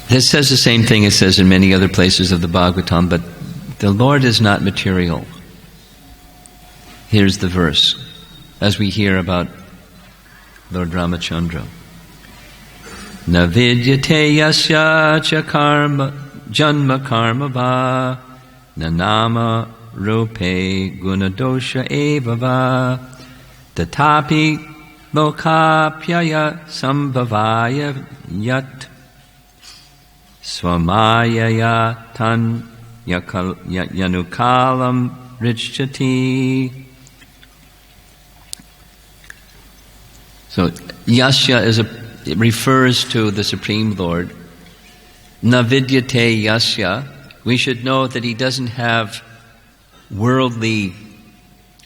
This says the same thing it says in many other places of the Bhagavatam, but the Lord is not material. Here's the verse, as we hear about Lord Ramacandra. Na vidyate yasya cha karma janma karma va na nama rupe gunadosha eva va tatapi lokapyaya sambhavaya yat swamayaya tan yanukalam richati. So yasya it refers to the Supreme Lord. Navidyate yasya. We should know that he doesn't have worldly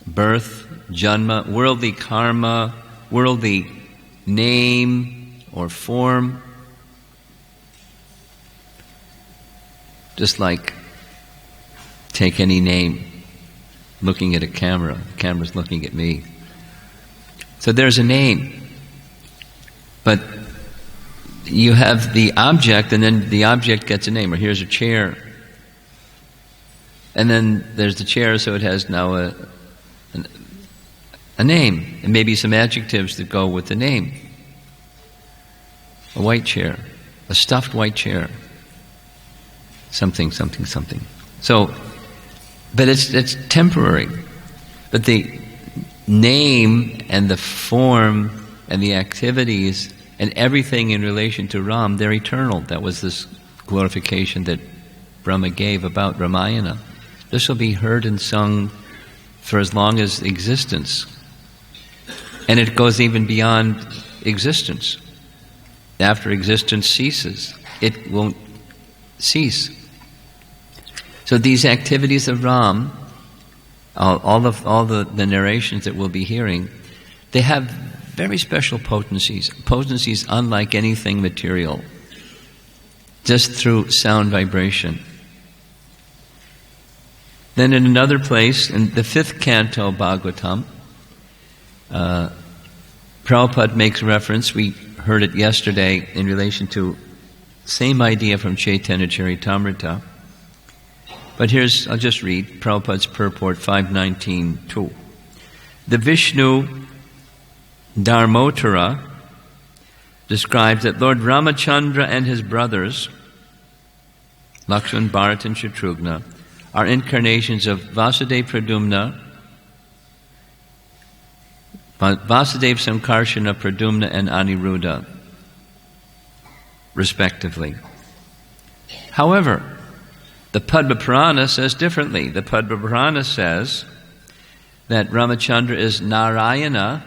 birth, janma, worldly karma, worldly name or form. Just like take any name, looking at a camera, the camera's looking at me. So there's a name. But you have the object, and then the object gets a name. Or here's a chair. And then there's the chair, so it has now a name. And maybe some adjectives that go with the name. A white chair. A stuffed white chair. Something, something, something. So, but it's temporary. But the name and the form and the activities and everything in relation to Ram, they're eternal. That was this glorification that Brahma gave about Ramayana. This will be heard and sung for as long as existence. And it goes even beyond existence. After existence ceases, it won't cease. So these activities of Ram, all the narrations that we'll be hearing, they have very special potencies unlike anything material, just through sound vibration. Then in another place, in the 5th canto Bhagavatam, Prabhupada makes reference, we heard it yesterday in relation to same idea from Chaitanya Charitamrita. But I'll just read Prabhupada's purport 519.2. The Vishnu Dharmottara describes that Lord Ramacandra and his brothers, Lakshman, Bharat and Shatrughna, are incarnations of Vasudeva Pradumna, Vasudeva Sankarshana Pradumna and Aniruddha, respectively. However, the Padma Purana says differently. The Padma Purana says that Ramacandra is Narayana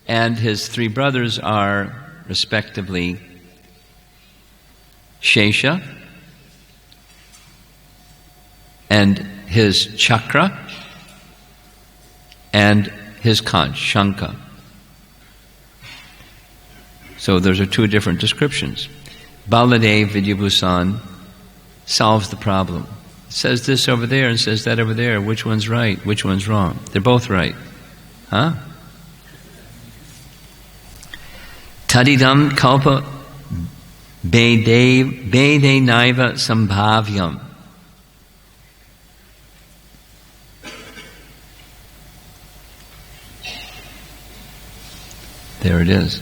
and his 3 brothers are, respectively, Shesha and his Chakra and his Conch, Shankha. So those are 2 different descriptions. Baladev Vidyabhusan solves the problem. It says this over there and says that over there. Which one's right? Which one's wrong? They're both right. Huh? Tadidam kalpa bede naiva sambhavyam. There it is.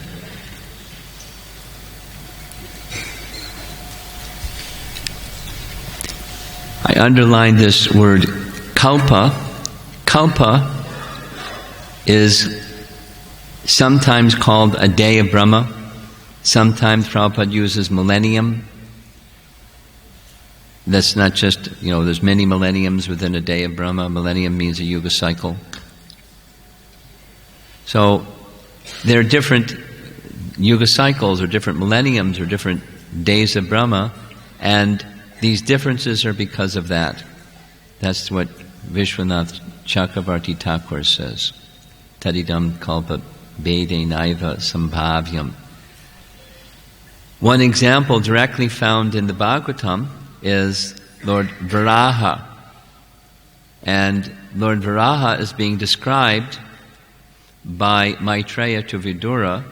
I underlined this word kalpa. Kalpa is sometimes called a day of Brahma. Sometimes Prabhupada uses millennium. That's not just, there's many millenniums within a day of Brahma. Millennium means a yuga cycle. So there are different yuga cycles or different millenniums or different days of Brahma, and these differences are because of that. That's what Vishwanath Chakravarti Thakur says. Tadidam kalpa bede naiva sambhavyam. One example directly found in the Bhagavatam is Lord Varaha. And Lord Varaha is being described by Maitreya to Vidura,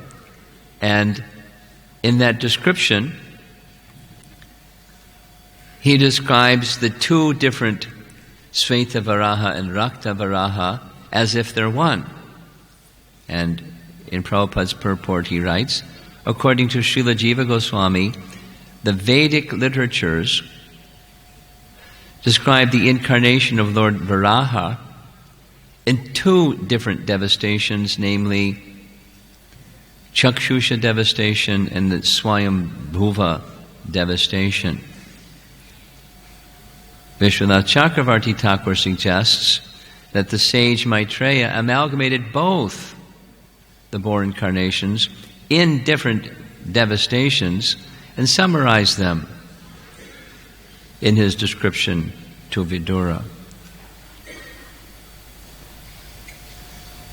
and in that description, he describes the two different Sveta Varaha and Rakta Varaha as if they're one. And in Prabhupada's purport he writes, according to Srila Jiva Goswami, the Vedic literatures describe the incarnation of Lord Varaha in two different devastations, namely Chakshusha devastation and the Swayambhuva devastation. Vishwanath Chakravarti Thakur suggests that the sage Maitreya amalgamated both the boar incarnations in different devastations and summarized them in his description to Vidura.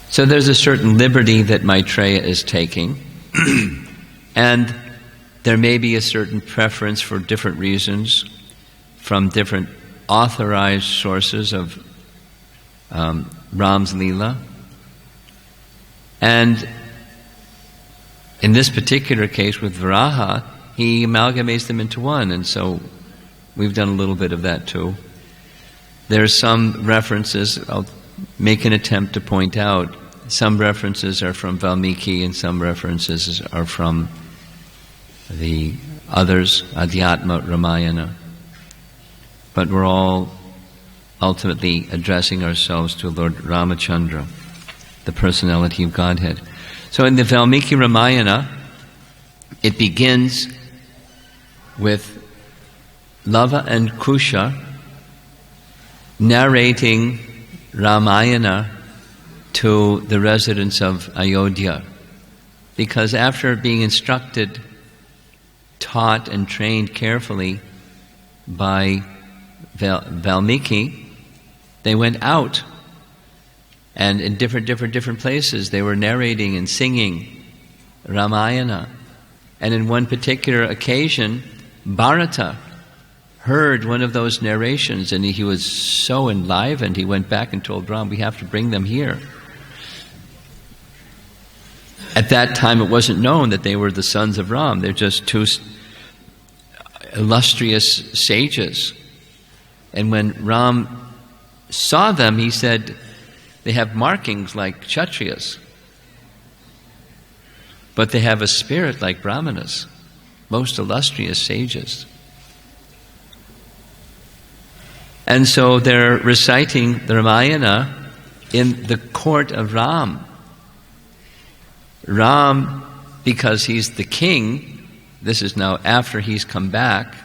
So there's a certain liberty that Maitreya is taking, and there may be a certain preference for different reasons from different authorized sources of Ram's leela. And in this particular case with Varaha, he amalgamates them into one, and so we've done a little bit of that too. There are some references, I'll make an attempt to point out, some references are from Valmiki and some references are from the others, Adhyatma, Ramayana. But we're all ultimately addressing ourselves to Lord Ramacandra, the personality of Godhead. So in the Valmiki Ramayana, it begins with Lava and Kusha narrating Ramayana to the residents of Ayodhya. Because after being instructed, taught and trained carefully by Valmiki, they went out, and in different places they were narrating and singing Ramayana. And in one particular occasion, Bharata heard one of those narrations, and he was so enlivened, he went back and told Ram, we have to bring them here. At that time it wasn't known that they were the sons of Ram. They're just two illustrious sages. And when Ram saw them, he said, they have markings like Kshatriyas, but they have a spirit like Brahmanas, most illustrious sages. And so they're reciting the Ramayana in the court of Ram. Ram, because he's the king, this is now after he's come back,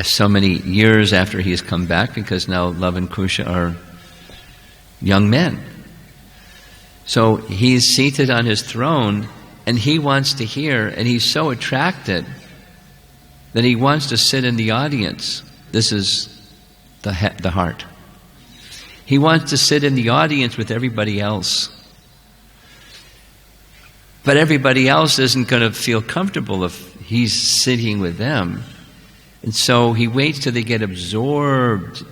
so many years after he's come back, because now Lava and Kusha are young men. So he's seated on his throne, and he wants to hear, and he's so attracted that he wants to sit in the audience. This is the heart. He wants to sit in the audience with everybody else. But everybody else isn't going to feel comfortable if he's sitting with them. And so he waits till they get absorbed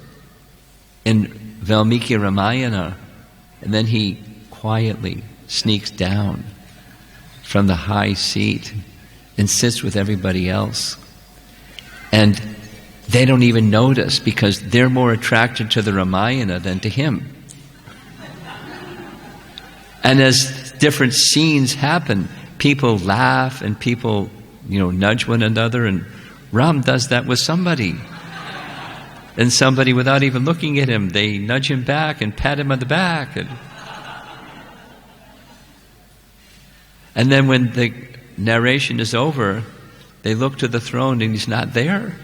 in Valmiki Ramayana, and then he quietly sneaks down from the high seat and sits with everybody else. And they don't even notice, because they're more attracted to the Ramayana than to him. And as different scenes happen, people laugh and people, nudge one another, and Ram does that with somebody. And somebody, without even looking at him, they nudge him back and pat him on the back. And then when the narration is over, they look to the throne and he's not there.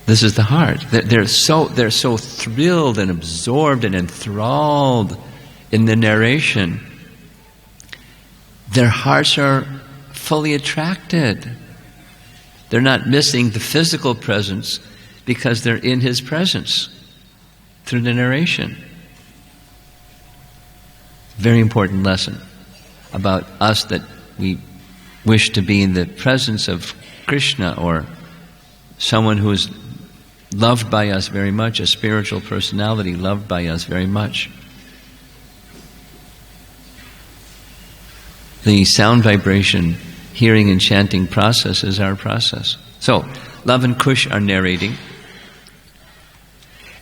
This is the heart. They're so thrilled and absorbed and enthralled in the narration. Their hearts are fully attracted. They're not missing the physical presence because they're in his presence through the narration. Very important lesson about us, that we wish to be in the presence of Krishna or someone who is loved by us very much, a spiritual personality loved by us very much. The sound vibration, hearing and chanting process is our process. So, Love and Kush are narrating.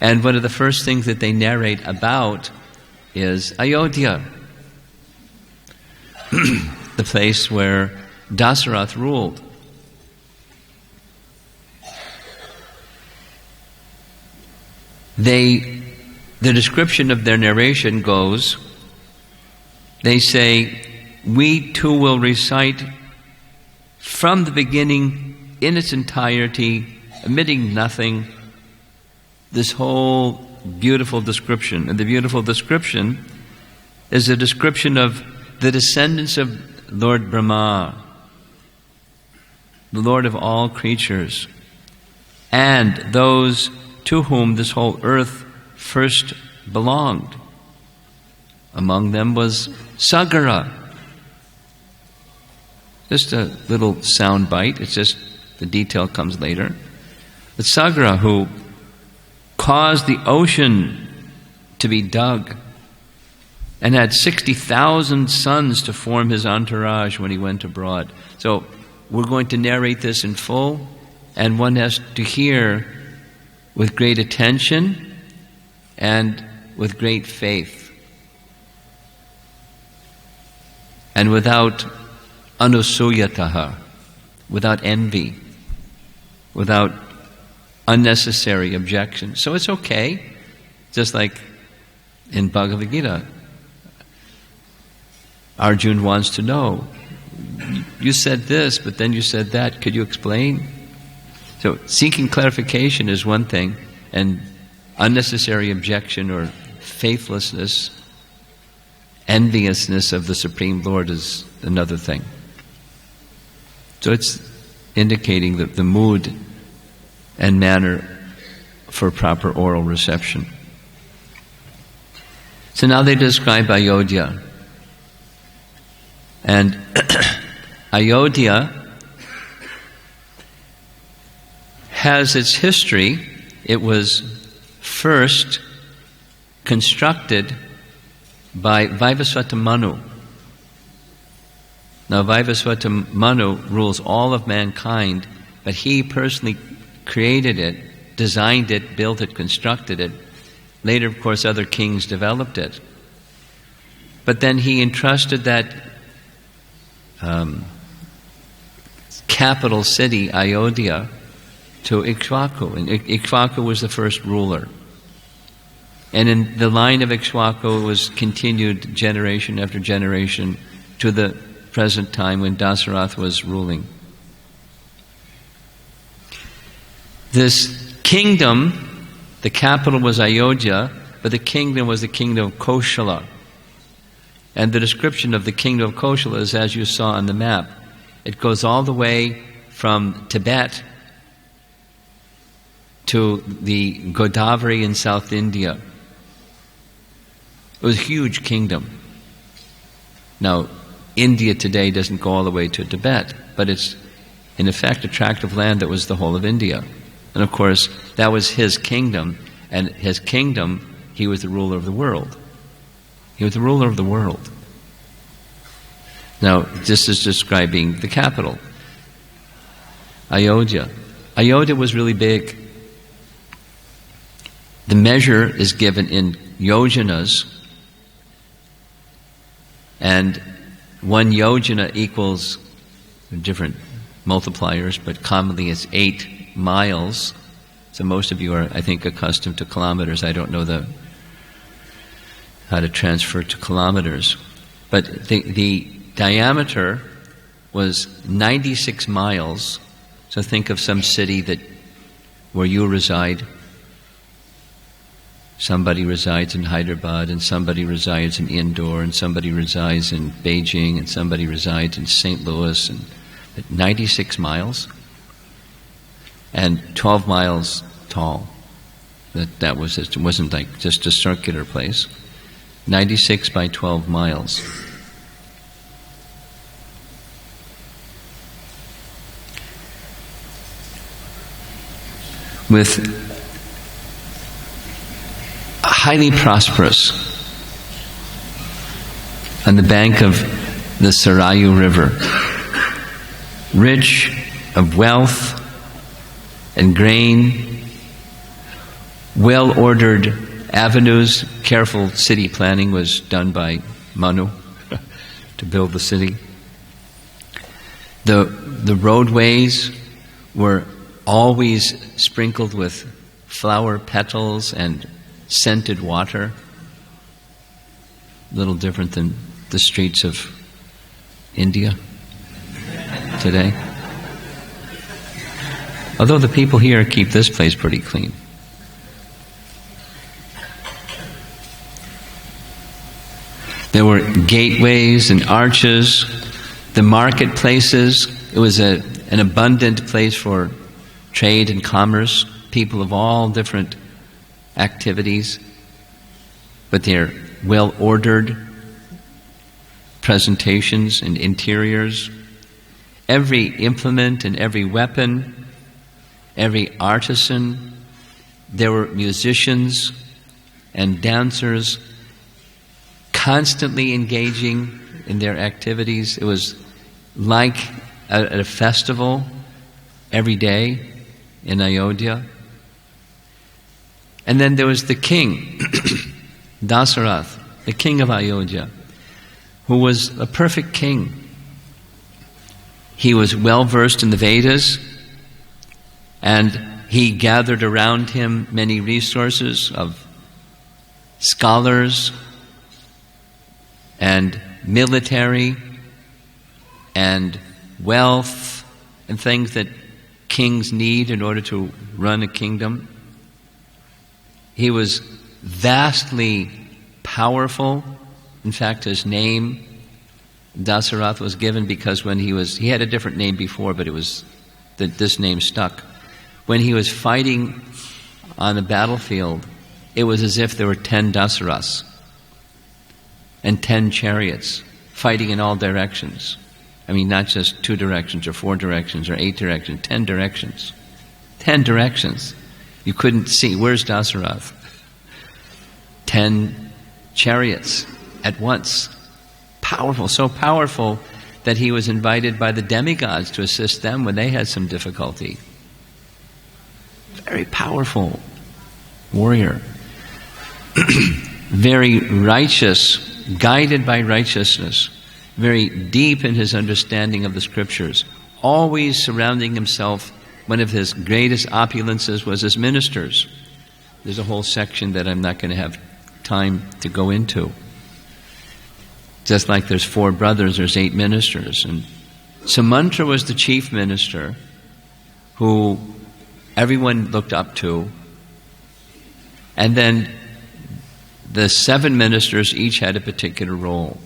And one of the first things that they narrate about is Ayodhya, the place where Dasaratha ruled. The description of their narration goes, they say, we too will recite from the beginning in its entirety, omitting nothing, this whole beautiful description. And the beautiful description is a description of the descendants of Lord Brahma, the Lord of all creatures, and those to whom this whole earth first belonged. Among them was Sagara. Just a little sound bite, it's just the detail comes later. But Sagara, who caused the ocean to be dug and had 60,000 sons to form his entourage when he went abroad. So we're going to narrate this in full, and one has to hear with great attention and with great faith, and without anusuyataha, without envy, without unnecessary objection. So it's okay, just like in Bhagavad Gita. Arjuna wants to know, you said this, but then you said that, could you explain? So seeking clarification is one thing, and unnecessary objection or faithlessness, enviousness of the Supreme Lord is another thing. So it's indicating that the mood and manner for proper oral reception. So now they describe Ayodhya. And Ayodhya has its history. It was first constructed by Vivasvata Manu. Now Vivasvata Manu rules all of mankind, but he personally created it, designed it, built it, constructed it. Later, of course, other kings developed it. But then he entrusted that capital city, Ayodhya, to Ikshvaku. And Ikshvaku was the first ruler. And in the line of Ikshvaku was continued generation after generation to the present time when Dasaratha was ruling. This kingdom, the capital was Ayodhya, but the kingdom was the kingdom of Koshala. And the description of the kingdom of Koshala is as you saw on the map. It goes all the way from Tibet to the Godavari in South India. It was a huge kingdom. Now, India today doesn't go all the way to Tibet, but it's in effect a tract of land that was the whole of India. And of course, that was his kingdom, and his kingdom, he was the ruler of the world. He was the ruler of the world. Now, this is describing the capital, Ayodhya. Ayodhya was really big. The measure is given in yojanas, and 1 yojana equals different multipliers, but commonly it's 8 miles. So most of you are, I think, accustomed to kilometers. I don't know how to transfer to kilometers. But the diameter was 96 miles. So think of some city where you reside. Somebody resides in Hyderabad, and somebody resides in Indore, and somebody resides in Beijing, and somebody resides in St. Louis, and 96 miles and 12 miles tall. That was it. It wasn't like just a circular place. 96 by 12 miles. With highly prosperous on the bank of the Sarayu River, rich of wealth and grain, well-ordered avenues. Careful city planning was done by Manu to build the city. The roadways were always sprinkled with flower petals and scented water. A little different than the streets of India today. Although the people here keep this place pretty clean. There were gateways and arches, the marketplaces. It was an abundant place for trade and commerce, people of all different activities, but they're well-ordered presentations and interiors. Every implement and every weapon, every artisan, there were musicians and dancers constantly engaging in their activities. It was like a festival every day in Ayodhya. And then there was the king, Dasaratha, the king of Ayodhya, who was a perfect king. He was well versed in the Vedas, and he gathered around him many resources of scholars and military and wealth and things that kings need in order to run a kingdom. He was vastly powerful. In fact, his name, Dasaratha, was given because he had a different name before, but this name stuck. When he was fighting on the battlefield, it was as if there were 10 Dasarathas and 10 chariots fighting in all directions. I mean, not just 2 directions or 4 directions or 8 directions, 10 directions. 10 directions. You couldn't see, where's Dasaratha? 10 chariots at once. Powerful, so powerful that he was invited by the demigods to assist them when they had some difficulty. Very powerful warrior. Very righteous, guided by righteousness. Very deep in his understanding of the scriptures. Always surrounding himself. One of his greatest opulences was his ministers. There's a whole section that I'm not going to have time to go into. Just like there's 4 brothers, there's 8 ministers. And Sumantra was the chief minister who everyone looked up to. And then the 7 ministers each had a particular role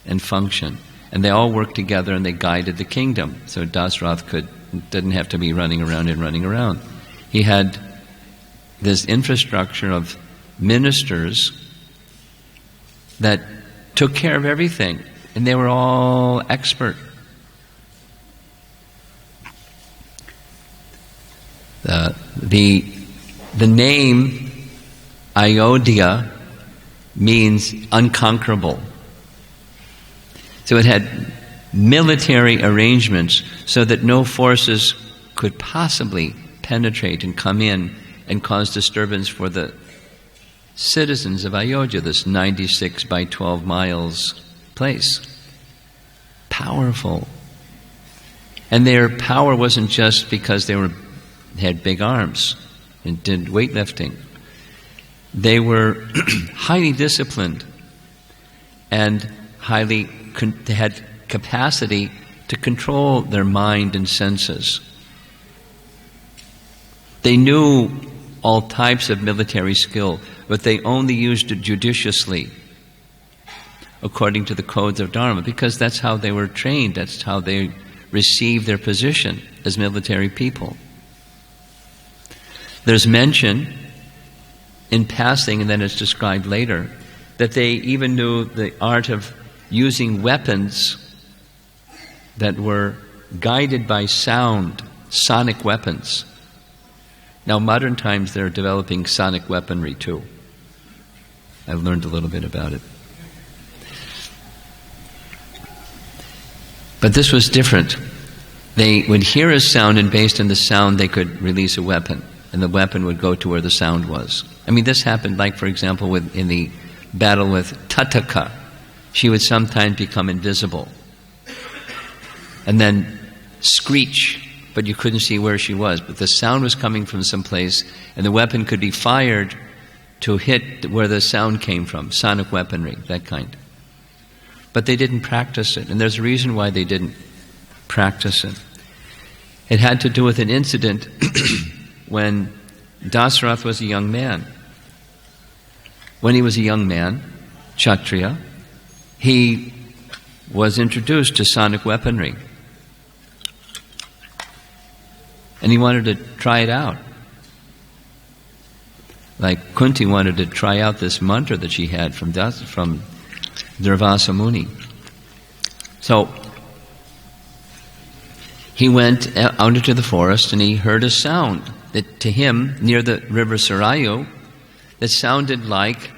and function. And they all worked together and they guided the kingdom. So Dasaratha didn't have to be running around. He had this infrastructure of ministers that took care of everything, and they were all expert. The name Ayodhya means unconquerable. So it had military arrangements so that no forces could possibly penetrate and come in and cause disturbance for the citizens of Ayodhya, this 96 by 12 miles place. Powerful. And their power wasn't just because they had big arms and did weightlifting. They were highly disciplined and they had capacity to control their mind and senses. They knew all types of military skill, but they only used it judiciously, according to the codes of Dharma, because that's how they were trained, that's how they received their position as military people. There's mention in passing, and then it's described later, that they even knew the art of using weapons that were guided by sound, sonic weapons. Now, modern times they're developing sonic weaponry too. I learned a little bit about it. But this was different. They would hear a sound, and based on the sound they could release a weapon, and the weapon would go to where the sound was. I mean, this happened, like, for example, in the battle with Tataka. She would sometimes become invisible and then screech, but you couldn't see where she was. But the sound was coming from someplace, and the weapon could be fired to hit where the sound came from, sonic weaponry, that kind. But they didn't practice it, and there's a reason why they didn't practice it. It had to do with an incident when Dasaratha was a young man. When he was a young man, Kshatriya, he was introduced to sonic weaponry. And he wanted to try it out. Like Kunti wanted to try out this mantra that she had from Durvasa Muni. So he went out into the forest and he heard a sound that to him, near the river Sarayu, that sounded like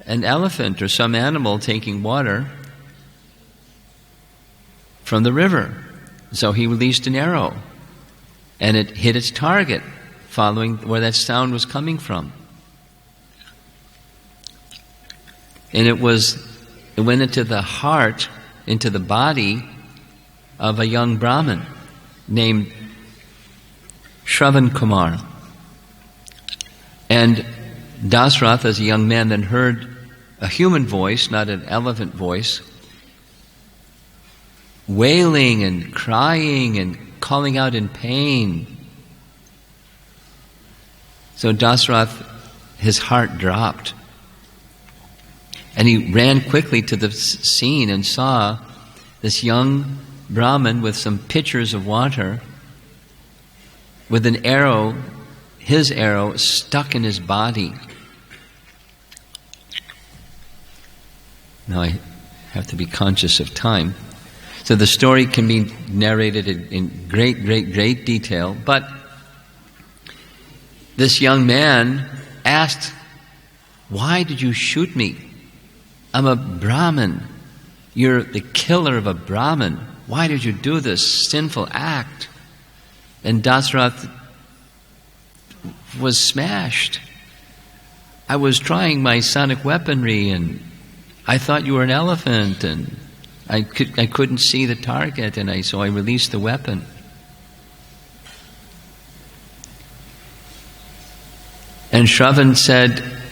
an elephant or some animal taking water from the river. So he released an arrow, and it hit its target, following where that sound was coming from. And it went into the heart, into the body of a young Brahmin named Shravan Kumar. And Dasaratha, as a young man, then heard a human voice, not an elephant voice, wailing and crying and calling out in pain. So Dasaratha, his heart dropped. And he ran quickly to the scene and saw this young Brahmin with some pitchers of water, with an arrow, his arrow, stuck in his body. Now I have to be conscious of time. So the story can be narrated in great, great, great detail, but this young man asked, "Why did you shoot me? I'm a Brahmin. You're the killer of a Brahmin. Why did you do this sinful act?" And Dasaratha was smashed. "I was trying my sonic weaponry, and I thought you were an elephant, and I couldn't see the target, and so I released the weapon." And Shravan said,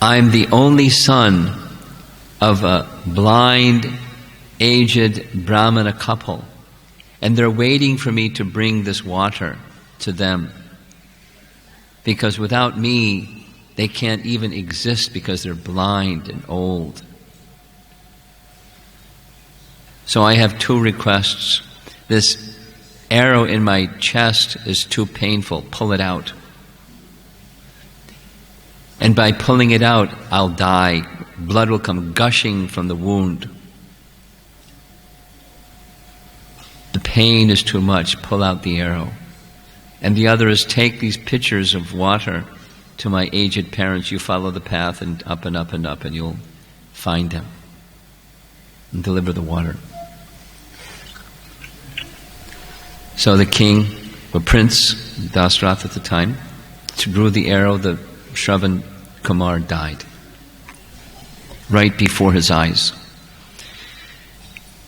"I'm the only son of a blind, aged Brahmana couple, and they're waiting for me to bring this water to them. Because without me, they can't even exist because they're blind and old. So I have two requests. This arrow in my chest is too painful. Pull it out. And by pulling it out, I'll die. Blood will come gushing from the wound. The pain is too much. Pull out the arrow. And the other is, take these pitchers of water to my aged parents. You follow the path and up and up and up, and you'll find them. And deliver the water." So the king, or prince, Dasaratha at the time, drew the arrow. The Shravan Kumar died right before his eyes.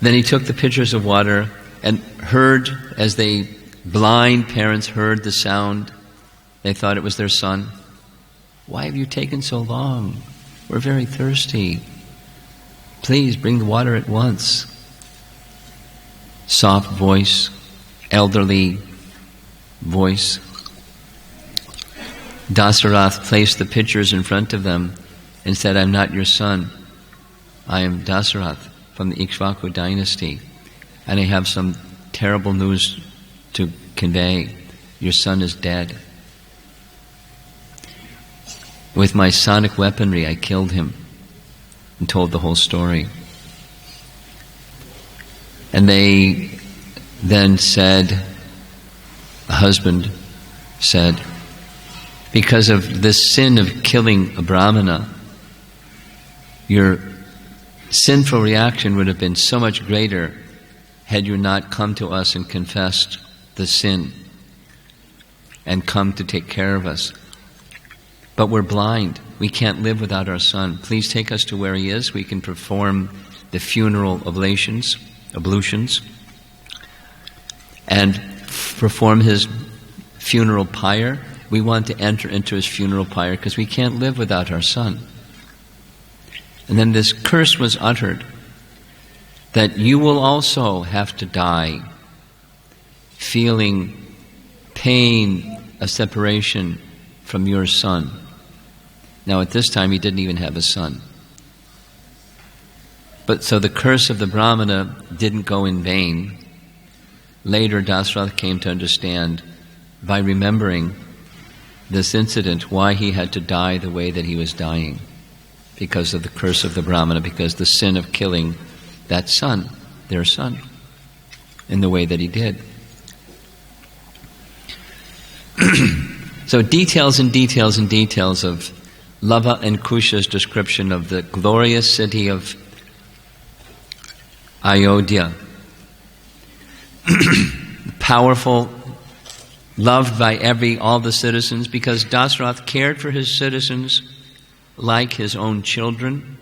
Then he took the pitchers of water and heard, as the blind parents heard the sound, they thought it was their son. "Why have you taken so long? We're very thirsty. Please bring the water at once." Soft voice, elderly voice. Dasaratha placed the pitchers in front of them and said, "I'm not your son. I am Dasaratha from the Ikshvaku dynasty, and I have some terrible news to convey. Your son is dead. With my sonic weaponry, I killed him," and told the whole story. And they then said, the husband said, because of this sin of killing a Brahmana, your sinful reaction would have been so much greater had you not come to us and confessed the sin and come to take care of us. But we're blind. We can't live without our son. Please take us to where he is. We can perform the funeral ablutions, and perform his funeral pyre. We want to enter into his funeral pyre because we can't live without our son. And then this curse was uttered that you will also have to die feeling pain of separation from your son. Now at this time he didn't even have a son. But so the curse of the Brahmana didn't go in vain. Later Dasaratha came to understand, by remembering this incident, why he had to die the way that he was dying. Because of the curse of the Brahmana, because the sin of killing that son, their son, in the way that he did. So details and details and details of Lava and Kusha's description of the glorious city of Ayodhya. Powerful, loved by all the citizens, because Dasaratha cared for his citizens like his own children,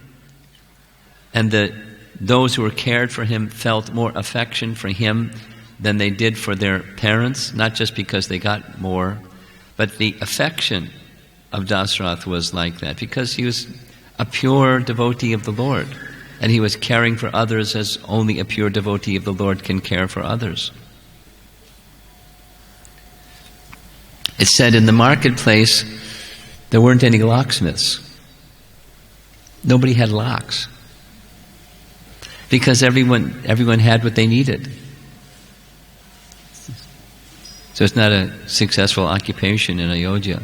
and those who were cared for him felt more affection for him than they did for their parents, not just because they got more, but the affection of Dasaratha was like that, because he was a pure devotee of the Lord, and he was caring for others as only a pure devotee of the Lord can care for others. It said in the marketplace there weren't any locksmiths. Nobody had locks, because everyone had what they needed. So it's not a successful occupation in Ayodhya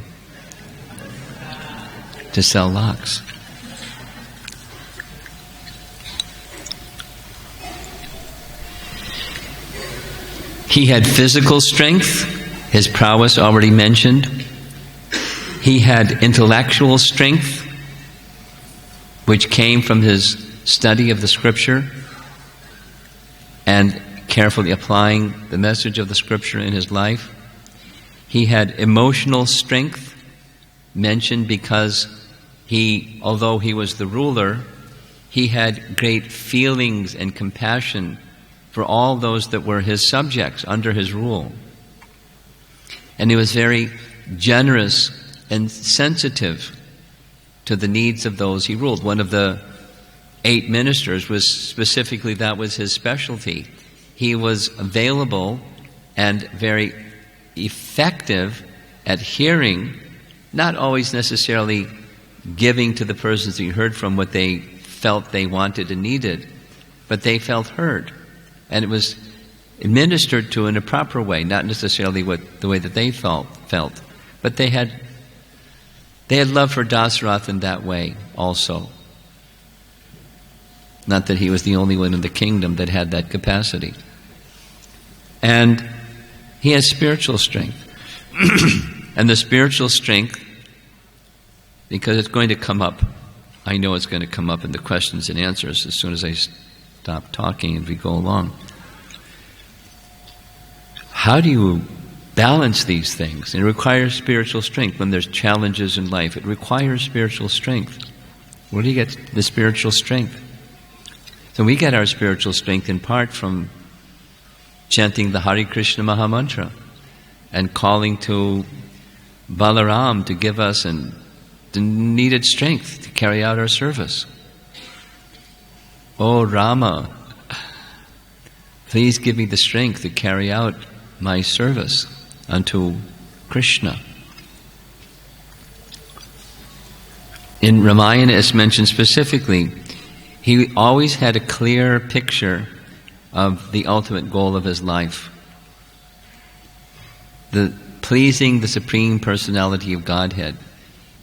to sell locks. He had physical strength, his prowess already mentioned. He had intellectual strength, which came from his study of the scripture and carefully applying the message of the scripture in his life. He had emotional strength, mentioned because although he was the ruler, he had great feelings and compassion for all those that were his subjects under his rule. And he was very generous and sensitive to the needs of those he ruled. One of the 8 ministers was specifically, that was his specialty. He was available and very effective at hearing, not always necessarily giving to the persons he heard from what they felt they wanted and needed, but they felt heard. And it was administered to in a proper way, not necessarily the way that they felt. But they had love for Dasaratha in that way also. Not that he was the only one in the kingdom that had that capacity. And he has spiritual strength. And the spiritual strength, because it's going to come up, I know it's going to come up in the questions and answers as soon as I stop talking and we go along. How do you balance these things? It requires spiritual strength. When there's challenges in life, it requires spiritual strength. Where do you get the spiritual strength? So we get our spiritual strength in part from chanting the Hare Krishna Mahamantra and calling to Balaram to give us the needed strength to carry out our service. Oh Rama, please give me the strength to carry out my service unto Krishna. In Ramayana it's mentioned specifically, he always had a clear picture of the ultimate goal of his life. The pleasing the Supreme Personality of Godhead.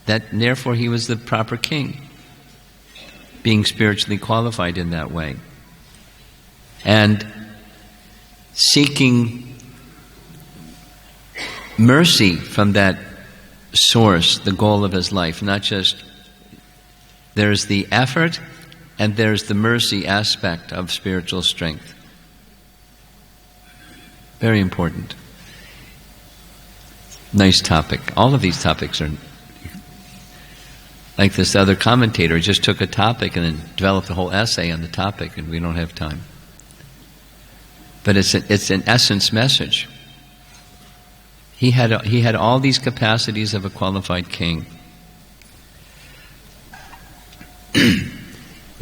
That therefore he was the proper king, being spiritually qualified in that way. And seeking mercy from that source, the goal of his life. Not just, there's the effort and there's the mercy aspect of spiritual strength. Very important. Nice topic. All of these topics are like this other commentator just took a topic and then developed a whole essay on the topic, and we don't have time. But it's an essence message. He had all these capacities of a qualified king.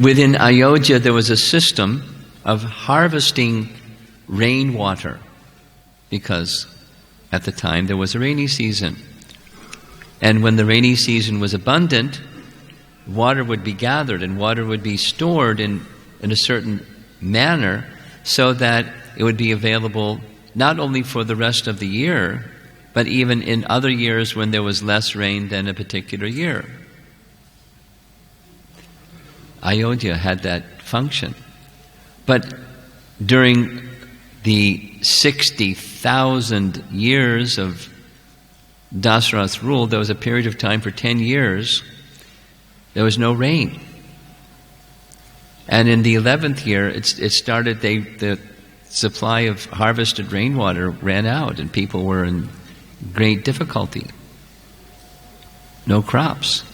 Within Ayodhya there was a system of harvesting rainwater, because at the time there was a rainy season. And when the rainy season was abundant, water would be gathered and water would be stored in a certain manner so that it would be available not only for the rest of the year, but even in other years when there was less rain than a particular year. Ayodhya had that function. But during the 60,000 years of Dasaratha's rule, there was a period of time for 10 years there was no rain. And in the 11th year, it started, the supply of harvested rainwater ran out and people were in great difficulty. No crops,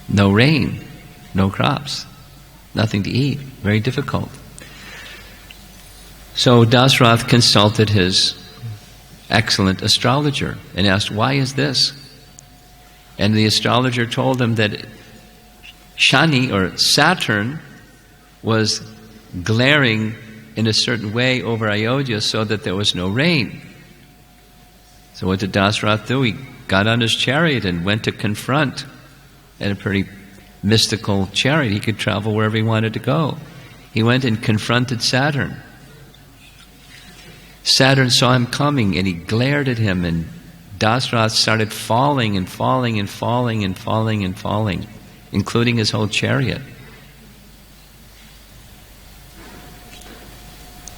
no rain, no crops, nothing to eat, very difficult. So Dasaratha consulted his excellent astrologer and asked, why is this? And the astrologer told him that Shani, or Saturn, was glaring in a certain way over Ayodhya so that there was no rain. So what did Dasaratha do? He got on his chariot and went to confront, in a pretty mystical chariot. He could travel wherever he wanted to go. He went and confronted Saturn. Saturn saw him coming and he glared at him, and Dasaratha started falling and falling and falling and falling and falling, including his whole chariot.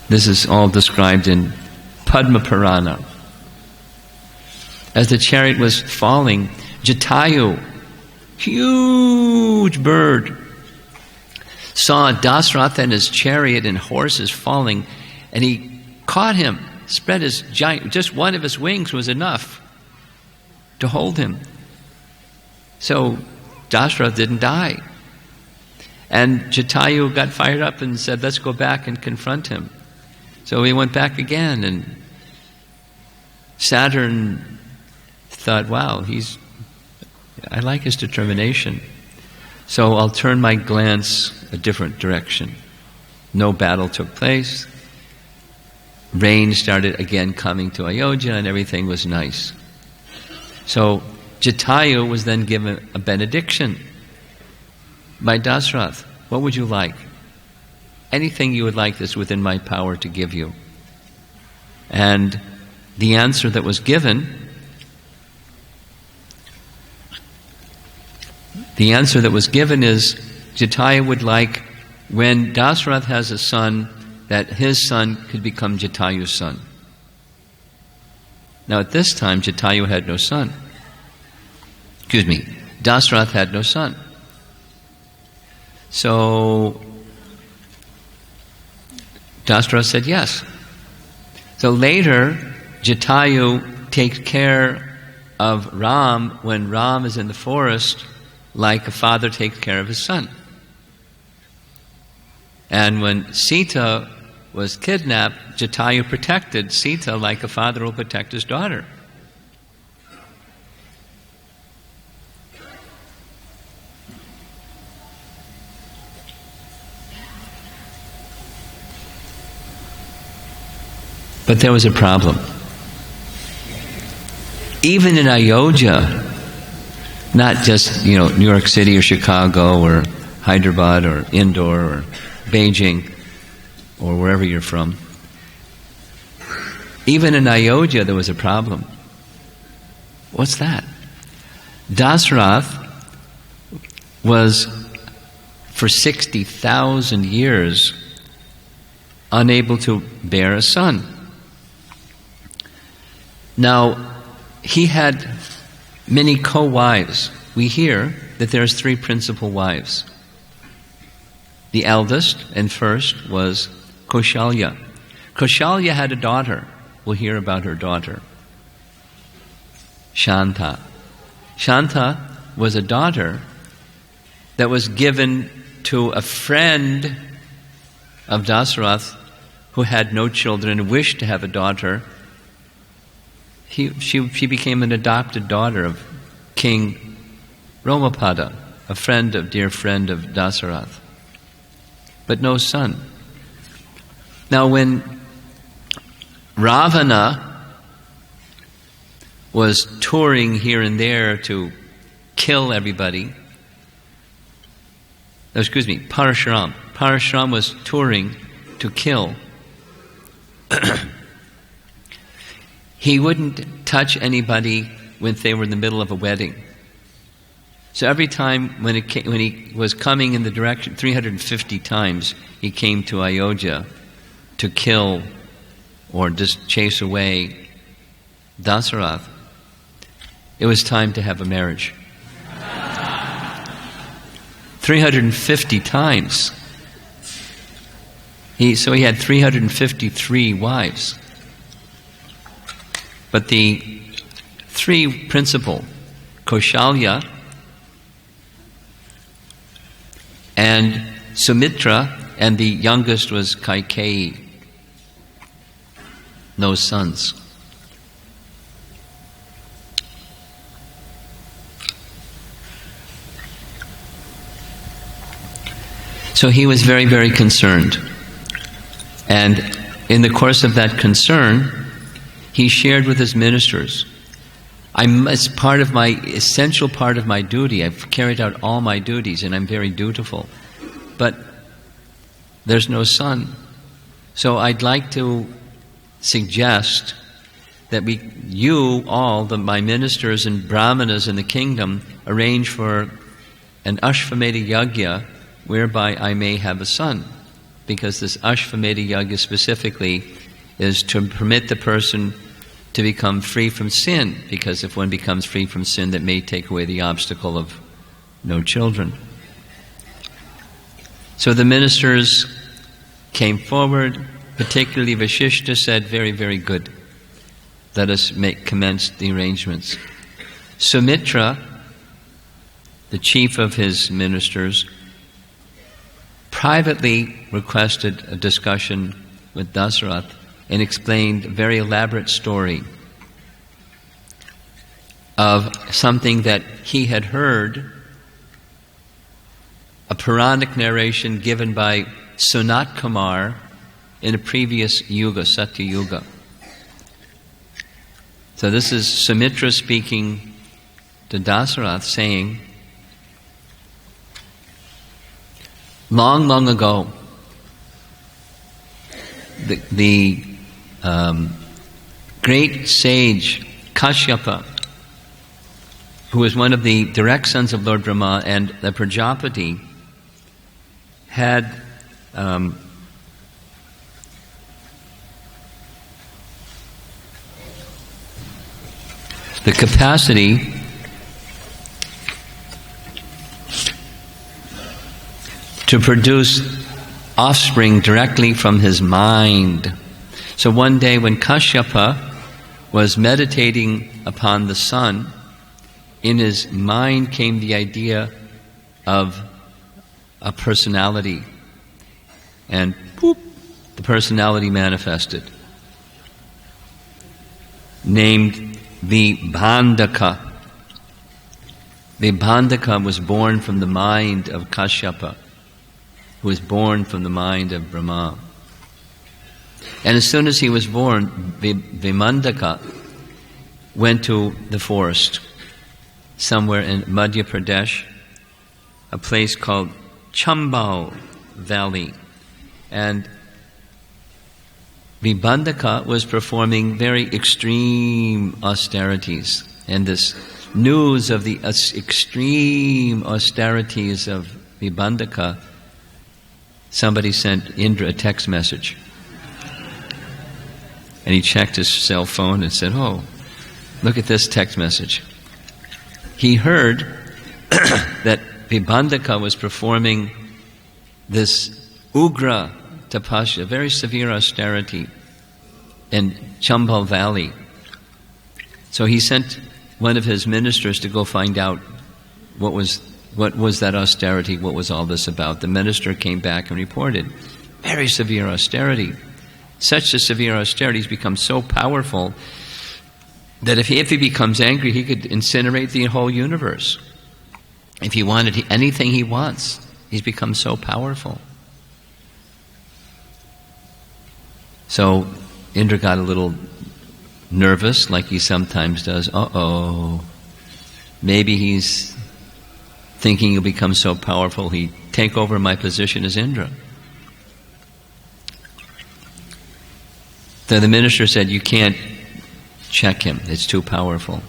This is all described in Padma Purana. As the chariot was falling, Jatayu, huge bird, saw Dasaratha and his chariot and horses falling, and he caught him, spread his giant, just one of his wings was enough to hold him. So Dasaratha didn't die. And Jatayu got fired up and said, let's go back and confront him. So he went back again, and Saturn thought, wow, I like his determination. So I'll turn my glance a different direction. No battle took place. Rain started again coming to Ayodhya and everything was nice. So Jatayu was then given a benediction by Dasaratha. What would you like? Anything you would like is within my power to give you. And the answer that was given, is Jatayu would like, when Dasaratha has a son, that his son could become Jatayu's son. Now at this time, Jatayu had no son. Dasaratha had no son. So Dasaratha said yes. So later, Jatayu takes care of Ram when Ram is in the forest, like a father takes care of his son. And when Sita was kidnapped, Jatayu protected Sita like a father will protect his daughter. But there was a problem. Even in Ayodhya, not just, New York City or Chicago or Hyderabad or Indore or Beijing or wherever you're from, even in Ayodhya there was a problem. What's that? Dasaratha was for 60,000 years unable to bear a son. Now, he had many co-wives. We hear that there's 3 principal wives. The eldest and first was Kaushalya. Kaushalya had a daughter. We'll hear about her daughter. Shanta. Shanta was a daughter that was given to a friend of Dasaratha who had no children and wished to have a daughter. She became an adopted daughter of King Romapada, dear friend of Dasaratha, but no son. Now when Ravana was touring here and there to kill everybody, Parashuram was touring to kill. He wouldn't touch anybody when they were in the middle of a wedding. So every time when he was coming in the direction, 350 times he came to Ayodhya to kill or just chase away Dasaratha, it was time to have a marriage. 350 times. So he had 353 wives. But the 3 principal, Kaushalya and Sumitra, and the youngest was Kaikeyi. No sons. So he was very, very concerned. And in the course of that concern, he shared with his ministers, as part of my essential part of my duty, I've carried out all my duties and I'm very dutiful, but there's no son. So I'd like to suggest that my ministers and brahmanas in the kingdom, arrange for an Ashvamedha Yajna whereby I may have a son. Because this Ashvamedha Yajna specifically is to permit the person to become free from sin, because if one becomes free from sin, that may take away the obstacle of no children. So the ministers came forward, particularly Vashishta said, very, very good. Let us commence the arrangements. Sumitra, the chief of his ministers, privately requested a discussion with Dasaratha and explained a very elaborate story of something that he had heard, a Puranic narration given by Sanat Kumar in a previous yuga, Satya Yuga. So this is Sumitra speaking to Dasaratha saying, long, long ago, the great sage Kashyapa, who was one of the direct sons of Lord Rama and the Prajapati, had the capacity to produce offspring directly from his mind. So one day when Kashyapa was meditating upon the sun, in his mind came the idea of a personality, and boop, the personality manifested, named Vibhandaka. Vibhandaka was born from the mind of Kashyapa, who was born from the mind of Brahma. And as soon as he was born, Vibhandaka went to the forest, somewhere in Madhya Pradesh, a place called Chambal Valley. And Vibhandaka was performing very extreme austerities. And this news of the extreme austerities of Vibhandaka, somebody sent Indra a text message. And he checked his cell phone and said, "Oh, look at this text message." he heard that Vibhandaka was performing this ugra tapasya, very severe austerity in Chambal Valley. So he sent one of his ministers to go find out what was that austerity, what was all this about. The minister came back and reported, very severe austerity. Such a severe austerity, he's become so powerful that if he becomes angry, he could incinerate the whole universe. If he wanted anything he wants, he's become so powerful. So Indra got a little nervous, like he sometimes does. Maybe he's thinking he'll become so powerful, he'd take over my position as Indra. So the minister said, you can't check him, it's too powerful.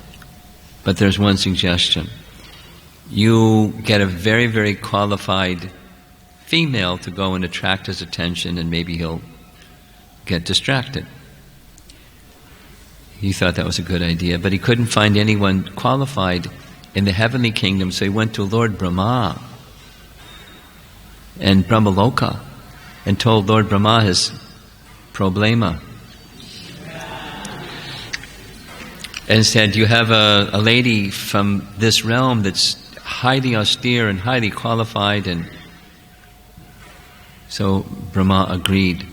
But there's one suggestion. You get a very, very qualified female to go and attract his attention, and maybe he'll get distracted. He thought that was a good idea, but he couldn't find anyone qualified in the heavenly kingdom, so he went to Lord Brahma and Brahmaloka and told Lord Brahma his problema. And said, you have a lady from this realm that's highly austere and highly qualified. And so Brahma agreed.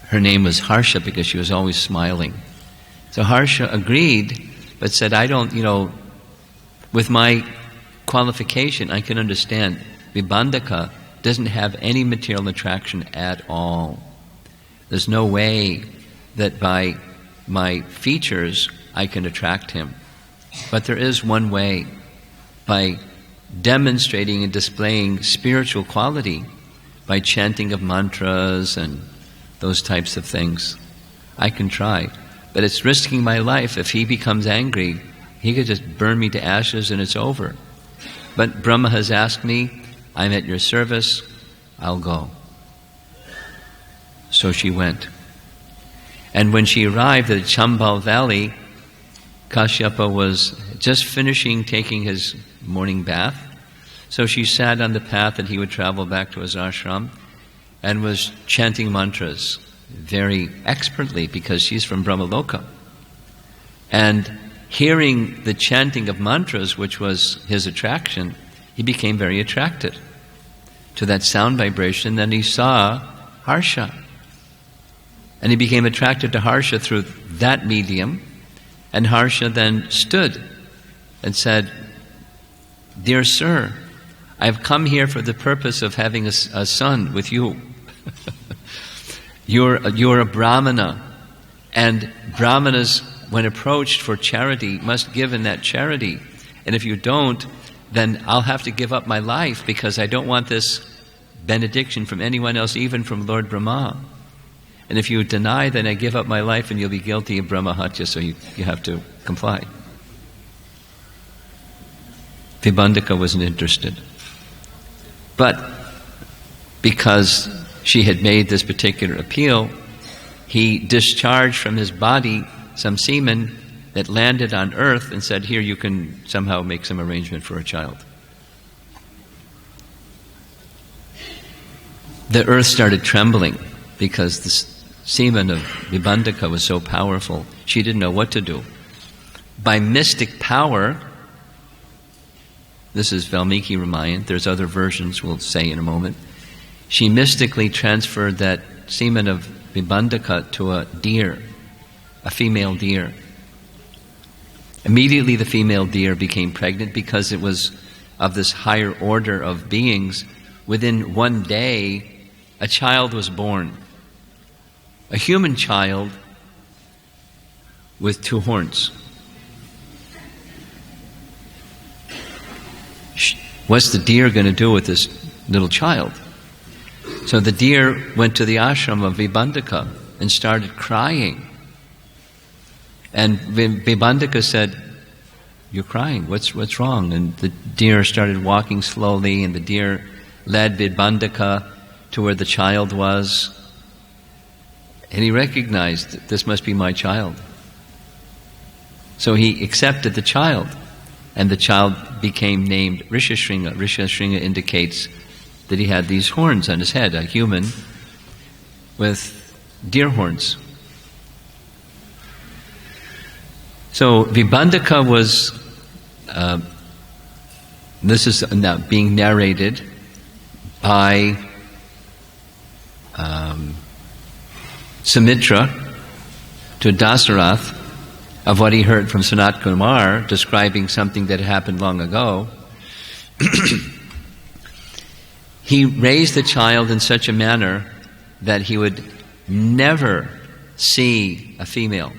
Her name was Harsha because she was always smiling. So Harsha agreed, but said, I don't, with my qualification, I can understand. Vibhandaka doesn't have any material attraction at all. There's no way that by my features I can attract him. But there is one way, by demonstrating and displaying spiritual quality, by chanting of mantras and those types of things. I can try. But it's risking my life. If he becomes angry, he could just burn me to ashes and it's over. But Brahma has asked me, I'm at your service, I'll go. So she went. And when she arrived at Chambal Valley, Kashyapa was just finishing taking his morning bath. So she sat on the path that he would travel back to his ashram and was chanting mantras very expertly because she's from Brahmaloka. And hearing the chanting of mantras, which was his attraction, he became very attracted to that sound vibration. Then he saw Harsha. And he became attracted to Harsha through that medium. And Harsha then stood and said, Dear sir, I've come here for the purpose of having a son with you. You're a Brahmana, and Brahmanas, when approached for charity, must give in that charity. And if you don't, then I'll have to give up my life because I don't want this benediction from anyone else, even from Lord Brahma. And if you deny, then I give up my life and you'll be guilty of Brahmahatya, so you have to comply. Vibhandaka wasn't interested. But because she had made this particular appeal, he discharged from his body some semen that landed on earth and said, here, you can somehow make some arrangement for a child. The earth started trembling because the semen of Vibhandaka was so powerful. She didn't know what to do. By mystic power, this is Valmiki Ramayana, there's other versions we'll say in a moment, she mystically transferred that semen of Vibhandaka to a deer, a female deer. Immediately the female deer became pregnant because it was of this higher order of beings. Within one day, a child was born. A human child with 2 horns. What's the deer going to do with this little child? So the deer went to the ashram of Vibhandaka and started crying. And Vibhandaka said, you're crying, what's wrong? And the deer started walking slowly, and the deer led Vibhandaka to where the child was. And he recognized that this must be my child. So he accepted the child. And the child became named Rishishringa. Rishishringa indicates that he had these horns on his head, a human with deer horns. So Vibhandaka was, this is now being narrated by Sumitra to Dasaratha of what he heard from Sanat Kumar describing something that happened long ago. He raised the child in such a manner that he would never see a female.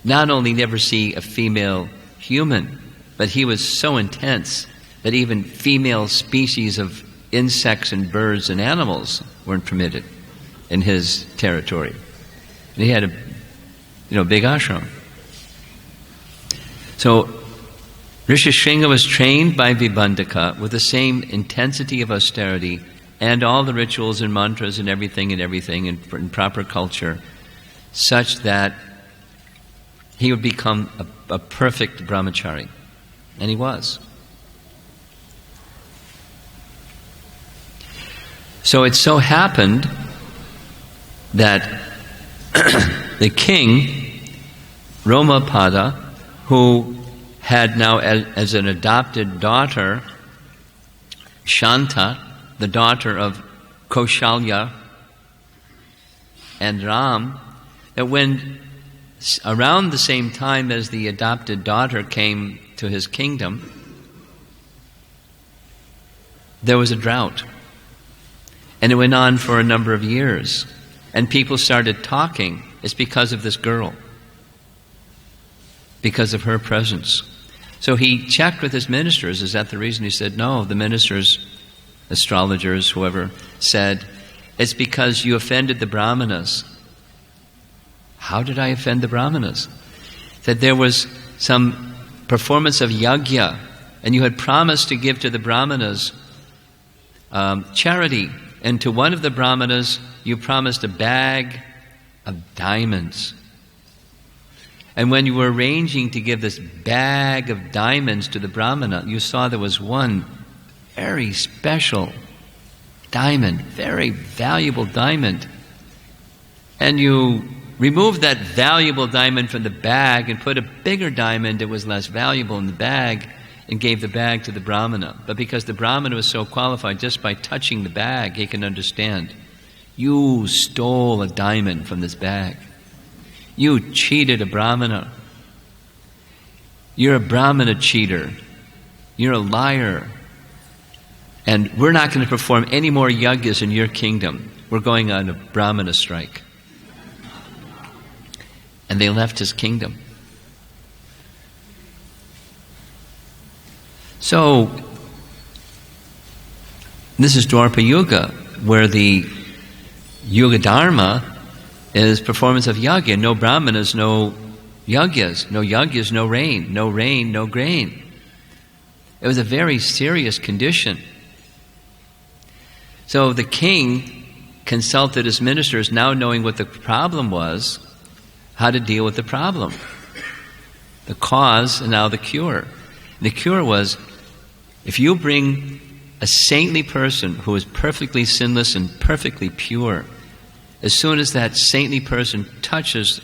Not only never see a female human, but he was so intense that even female species of insects and birds and animals weren't permitted in his territory. And he had a big ashram. So Rishishringa was trained by Vibhandaka with the same intensity of austerity and all the rituals and mantras and everything in proper culture, such that he would become a perfect brahmachari. And he was. So it so happened that the king, Romapada, who had now as an adopted daughter, Shanta, the daughter of Kaushalya and Ram, that when around the same time as the adopted daughter came to his kingdom, there was a drought. And it went on for a number of years. And people started talking. It's because of this girl. Because of her presence. So he checked with his ministers. Is that the reason? He said, no, the ministers, astrologers, whoever, said, it's because you offended the Brahmanas. How did I offend the Brahmanas? That there was some performance of yajna, and you had promised to give to the Brahmanas charity. And to one of the Brahmanas, you promised a bag of diamonds. And when you were arranging to give this bag of diamonds to the Brahmana, you saw there was one very special diamond, very valuable diamond. And you removed that valuable diamond from the bag and put a bigger diamond that was less valuable in the bag and gave the bag to the Brahmana. But because the Brahmana was so qualified, just by touching the bag, he can understand. You stole a diamond from this bag. You cheated a Brahmana. You're a Brahmana cheater. You're a liar. And we're not going to perform any more yajnas in your kingdom. We're going on a Brahmana strike. And they left his kingdom. So, this is Dwapara Yuga, where the Yuga Dharma is performance of yajna. No brahmanas, no yajnas. No yajnas, no rain. No rain, no grain. It was a very serious condition. So the king consulted his ministers, now knowing what the problem was, how to deal with the problem. The cause and now the cure. The cure was, if you bring a saintly person who is perfectly sinless and perfectly pure, as soon as that saintly person touches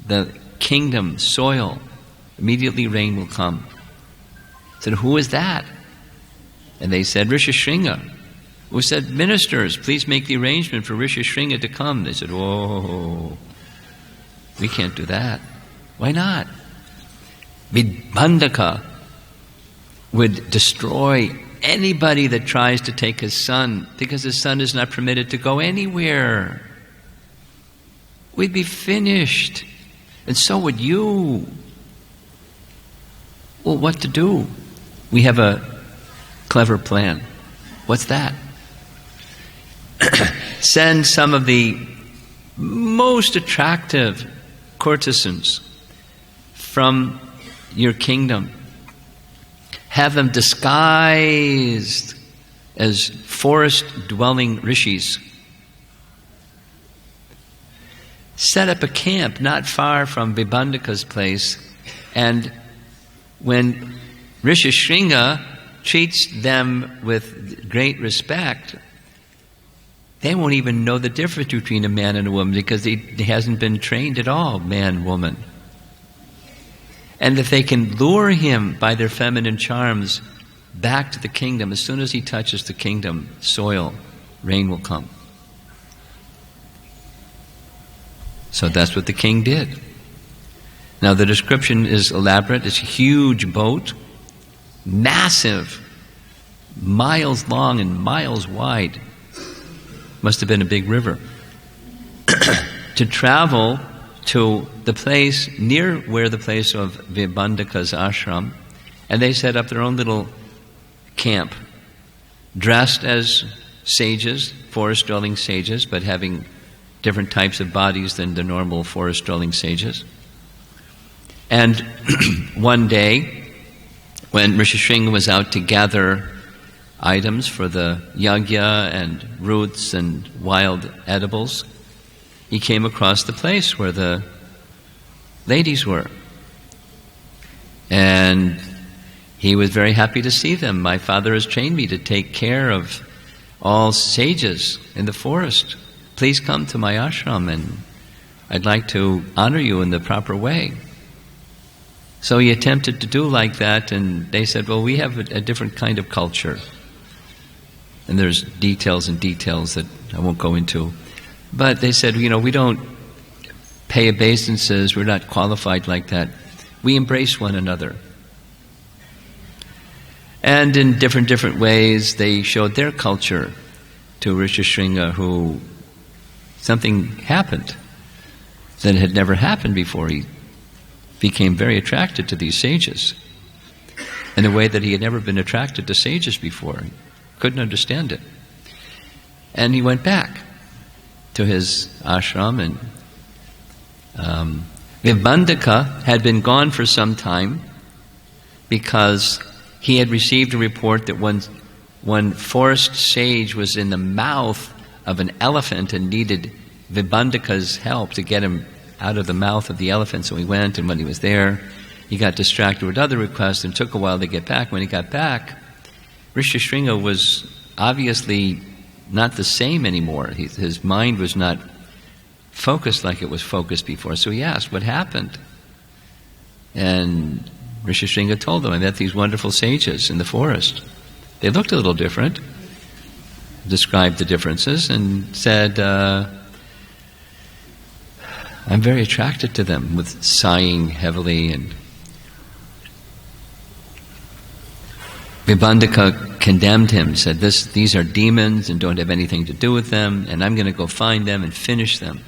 the kingdom soil, immediately rain will come. I said, who is that? And they said, Rishishringa. Who said, ministers, please make the arrangement for Rishishringa to come. They said, whoa, we can't do that. Why not? Vibhandaka would destroy anybody that tries to take his son, because his son is not permitted to go anywhere. We'd be finished. And so would you. Well, what to do? We have a clever plan. What's that? Send some of the most attractive courtesans from your kingdom. Have them disguised as forest-dwelling rishis. Set up a camp not far from Vibhandaka's place and when Rishishringa treats them with great respect, they won't even know the difference between a man and a woman because he hasn't been trained at all, man, woman. And if they can lure him by their feminine charms back to the kingdom, as soon as he touches the kingdom soil, rain will come. So that's what the king did. Now the description is elaborate. It's a huge boat, massive, miles long and miles wide. Must have been a big river. To travel to the place near where the place of Vibhandaka's ashram, and they set up their own little camp, dressed as sages, forest-dwelling sages, but having different types of bodies than the normal forest-dwelling sages. And one day, when Rishishringa was out to gather items for the yajna and roots and wild edibles, he came across the place where the ladies were. And he was very happy to see them. My father has trained me to take care of all sages in the forest. Please come to my ashram and I'd like to honor you in the proper way. So he attempted to do like that, and they said, well, we have a different kind of culture. And there's details and details that I won't go into. But they said, we don't pay obeisances, we're not qualified like that. We embrace one another. And in different ways, they showed their culture to Rishishringa, who something happened that had never happened before. He became very attracted to these sages in a way that he had never been attracted to sages before. He couldn't understand it. And he went back to his ashram, and Vibhandaka had been gone for some time because he had received a report that one forest sage was in the mouth of an elephant and needed Vibhandaka's help to get him out of the mouth of the elephant. So he went, and when he was there, he got distracted with other requests and took a while to get back. When he got back, Rishishringa was obviously not the same anymore. His mind was not focused like it was focused before. So he asked, what happened? And Rishishringa told them, I met these wonderful sages in the forest. They looked a little different, described the differences, and said, I'm very attracted to them, with sighing heavily. And Vibhandaka condemned him, said, these are demons and don't have anything to do with them, and I'm going to go find them and finish them.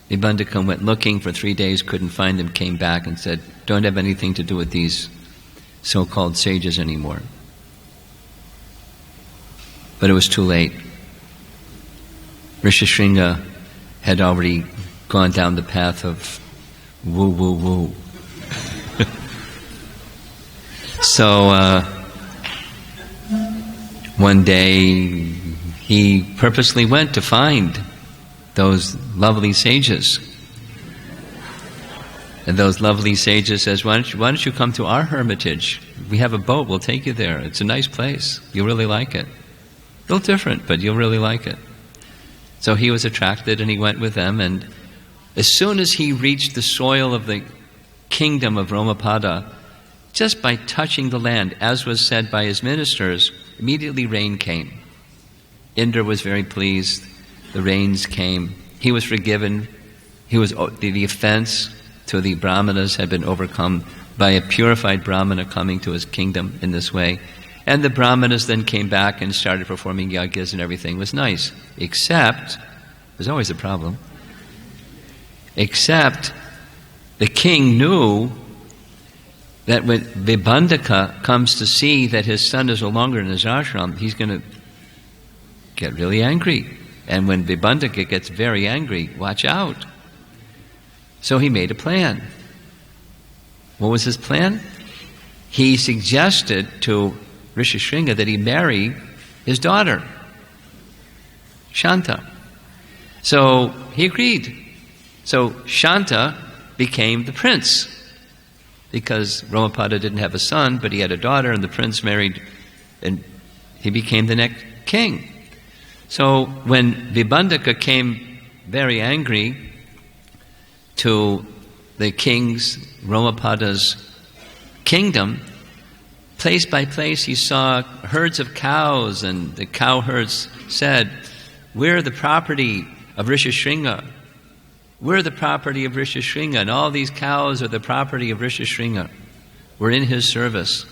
Vibhandaka went looking for 3 days, couldn't find them, came back and said, don't have anything to do with these so-called sages anymore. But it was too late. Rishishringa had already gone down the path of woo, woo, woo. So one day he purposely went to find those lovely sages. And those lovely sages says, why don't you come to our hermitage? We have a boat, we'll take you there. It's a nice place. You'll really like it. A little different, but you'll really like it. So he was attracted and he went with them, and as soon as he reached the soil of the kingdom of Romapada, just by touching the land, as was said by his ministers, immediately rain came. Indra was very pleased. The rains came. He was forgiven. The offense to the Brahmanas had been overcome by a purified Brahmana coming to his kingdom in this way. And the Brahmanas then came back and started performing yajnas, and everything was nice. Except, there's always a problem, except the king knew that when Vibhandaka comes to see that his son is no longer in his ashram, he's going to get really angry. And when Vibhandaka gets very angry, watch out. So he made a plan. What was his plan? He suggested to Rishishringa that he marry his daughter, Shanta. So he agreed. So Shanta became the prince. because Romapada didn't have a son, but he had a daughter, and the prince married, and he became the next king. So when Vibhandaka came very angry to the king's, Romapada's kingdom, place by place he saw herds of cows, and the cowherds said, "We're the property of Rishishringa. We're the property of Rishishringa, and all these cows are the property of Rishishringa. We're in his service."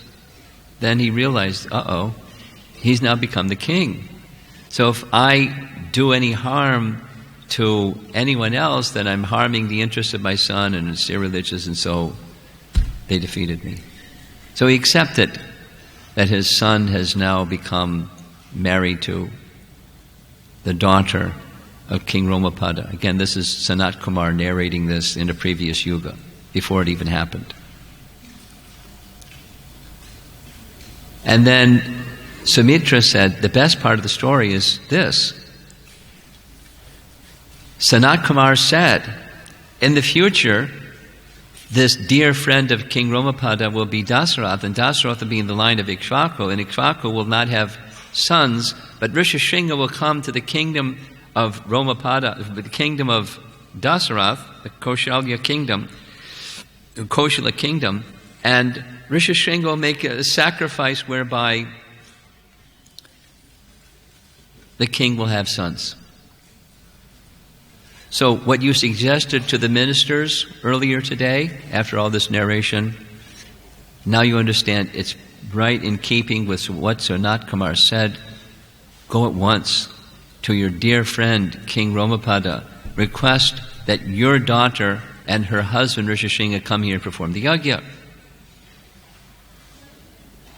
Then he realized, he's now become the king. So if I do any harm to anyone else, then I'm harming the interests of my son, and it's irreligious, and so they defeated me. So he accepted that his son has now become married to the daughter of King Romapada. Again, this is Sanat Kumar narrating this in a previous yuga, before it even happened. And then Sumitra said, the best part of the story is this. Sanat Kumar said, in the future, this dear friend of King Romapada will be Dasaratha, and Dasaratha will be in the line of Ikshvaku, and Ikshvaku will not have sons, but Rishishringa will come to the kingdom of Romapada, the kingdom of Dasaratha, the Koshala kingdom, and Rishishringa will make a sacrifice whereby the king will have sons. So what you suggested to the ministers earlier today, after all this narration, now you understand it's right in keeping with what Sanat Kumar said. Go at once to your dear friend, King Romapada. Request that your daughter and her husband, Rishishringa, come here and perform the yajna.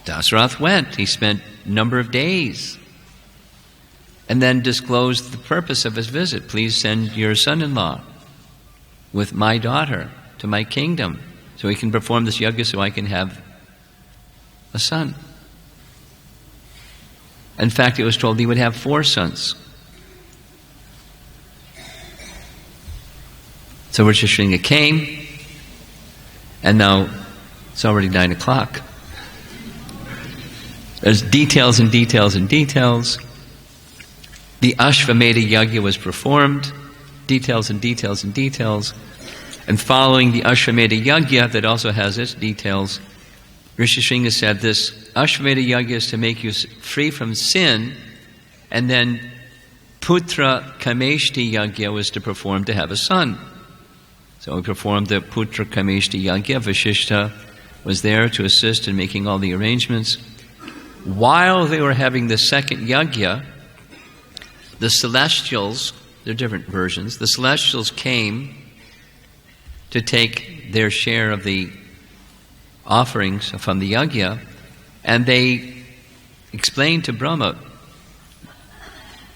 Dasaratha went. He spent a number of days, and then disclosed the purpose of his visit. Please send your son-in-law with my daughter to my kingdom so he can perform this yajna so I can have a son. In fact, it was told he would have 4 sons. So Rishishringa came, and now it's already 9 o'clock. There's details and details and details. The Ashvamedha Yajna was performed, details and details and details. And following the Ashvamedha Yajna, that also has its details, Rishishringa said this Ashvamedha Yajna is to make you free from sin, and then Putra Kameshti Yajna was to perform to have a son. So we performed the Putra Kameshti Yajna. Vashishta was there to assist in making all the arrangements. While they were having the second yajna, the celestials, there are different versions, the celestials came to take their share of the offerings from the yajna, and they explained to Brahma,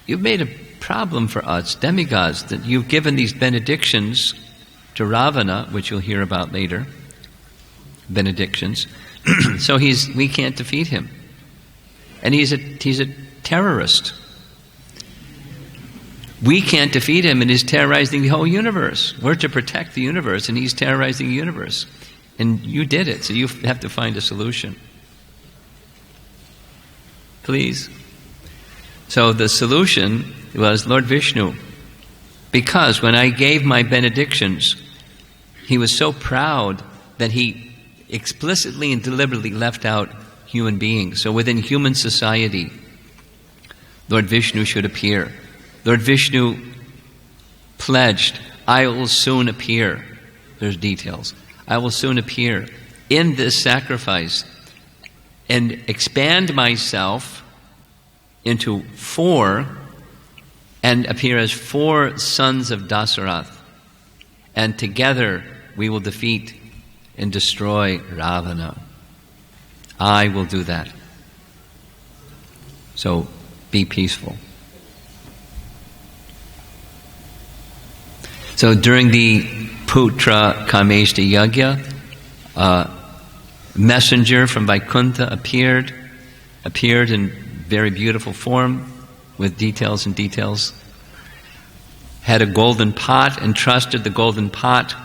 you've made a problem for us, demigods, that you've given these benedictions to Ravana, which you'll hear about later, benedictions, so we can't defeat him. And he's a terrorist. We can't defeat him, and he's terrorizing the whole universe. We're to protect the universe, and he's terrorizing the universe. And you did it, so you have to find a solution. Please. So the solution was Lord Vishnu. Because when I gave my benedictions, he was so proud that he explicitly and deliberately left out human beings. So within human society, Lord Vishnu should appear. Lord Vishnu pledged, I will soon appear. There's details. I will soon appear in this sacrifice and expand myself into 4 and appear as 4 sons of Dasaratha. And together we will defeat and destroy Ravana. I will do that. So be peaceful. So during the Putra Kameshti Yajna, a messenger from Vaikuntha appeared in very beautiful form with details and details, had a golden pot, entrusted the golden pot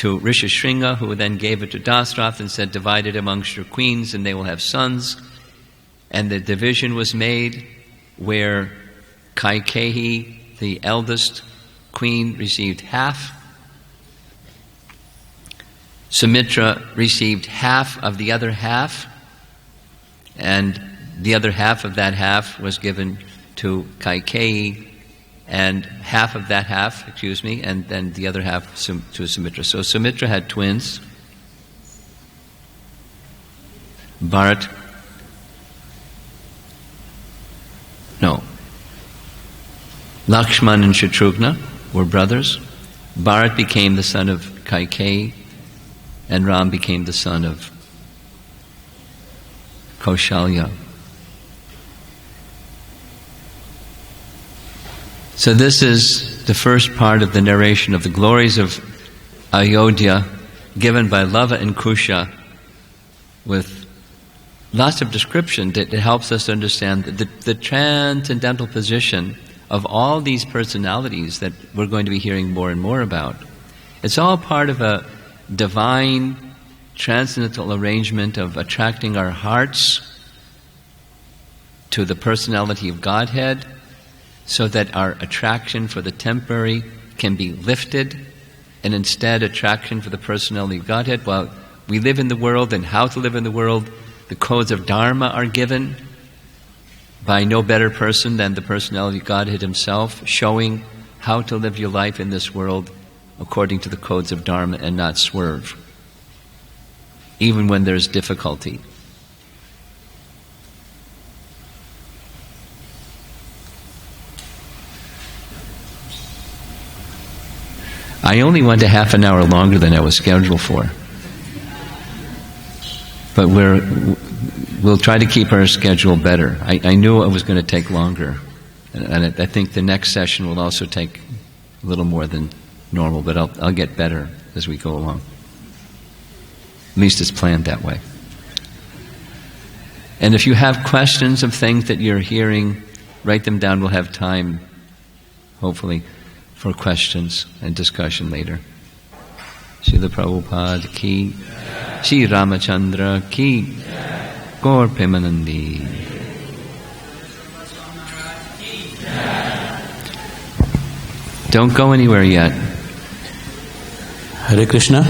to Rishishringa, who then gave it to Dasaratha and said, divide it amongst your queens and they will have sons. And the division was made where Kaikeyi, the eldest queen, received half. Sumitra received half of the other half, and the other half of that half was given to Kaikeyi, and half of that half, and then the other half to Sumitra. So Sumitra had twins, Lakshman and Shatrughna were brothers. Bharat became the son of Kaikeyi, and Ram became the son of Kaushalya. So this is the first part of the narration of the glories of Ayodhya, given by Lava and Kusha, with lots of description that helps us understand the transcendental position of all these personalities that we're going to be hearing more and more about. It's all part of a divine, transcendental arrangement of attracting our hearts to the personality of Godhead, so that our attraction for the temporary can be lifted, and instead attraction for the personality of Godhead. While we live in the world and how to live in the world, the codes of Dharma are given by no better person than the personality of Godhead himself, showing how to live your life in this world according to the codes of Dharma and not swerve, even when there's difficulty. I only went a half an hour longer than I was scheduled for. But we'll try to keep our schedule better. I knew it was going to take longer. And I think the next session will also take a little more than normal, but I'll get better as we go along. At least it's planned that way. And if you have questions of things that you're hearing, write them down. We'll have time, hopefully, for questions and discussion later. Srila Prabhupada ki, Sri Ramacandra ki, Gaur Premanandi. Don't go anywhere yet. Hare Krishna.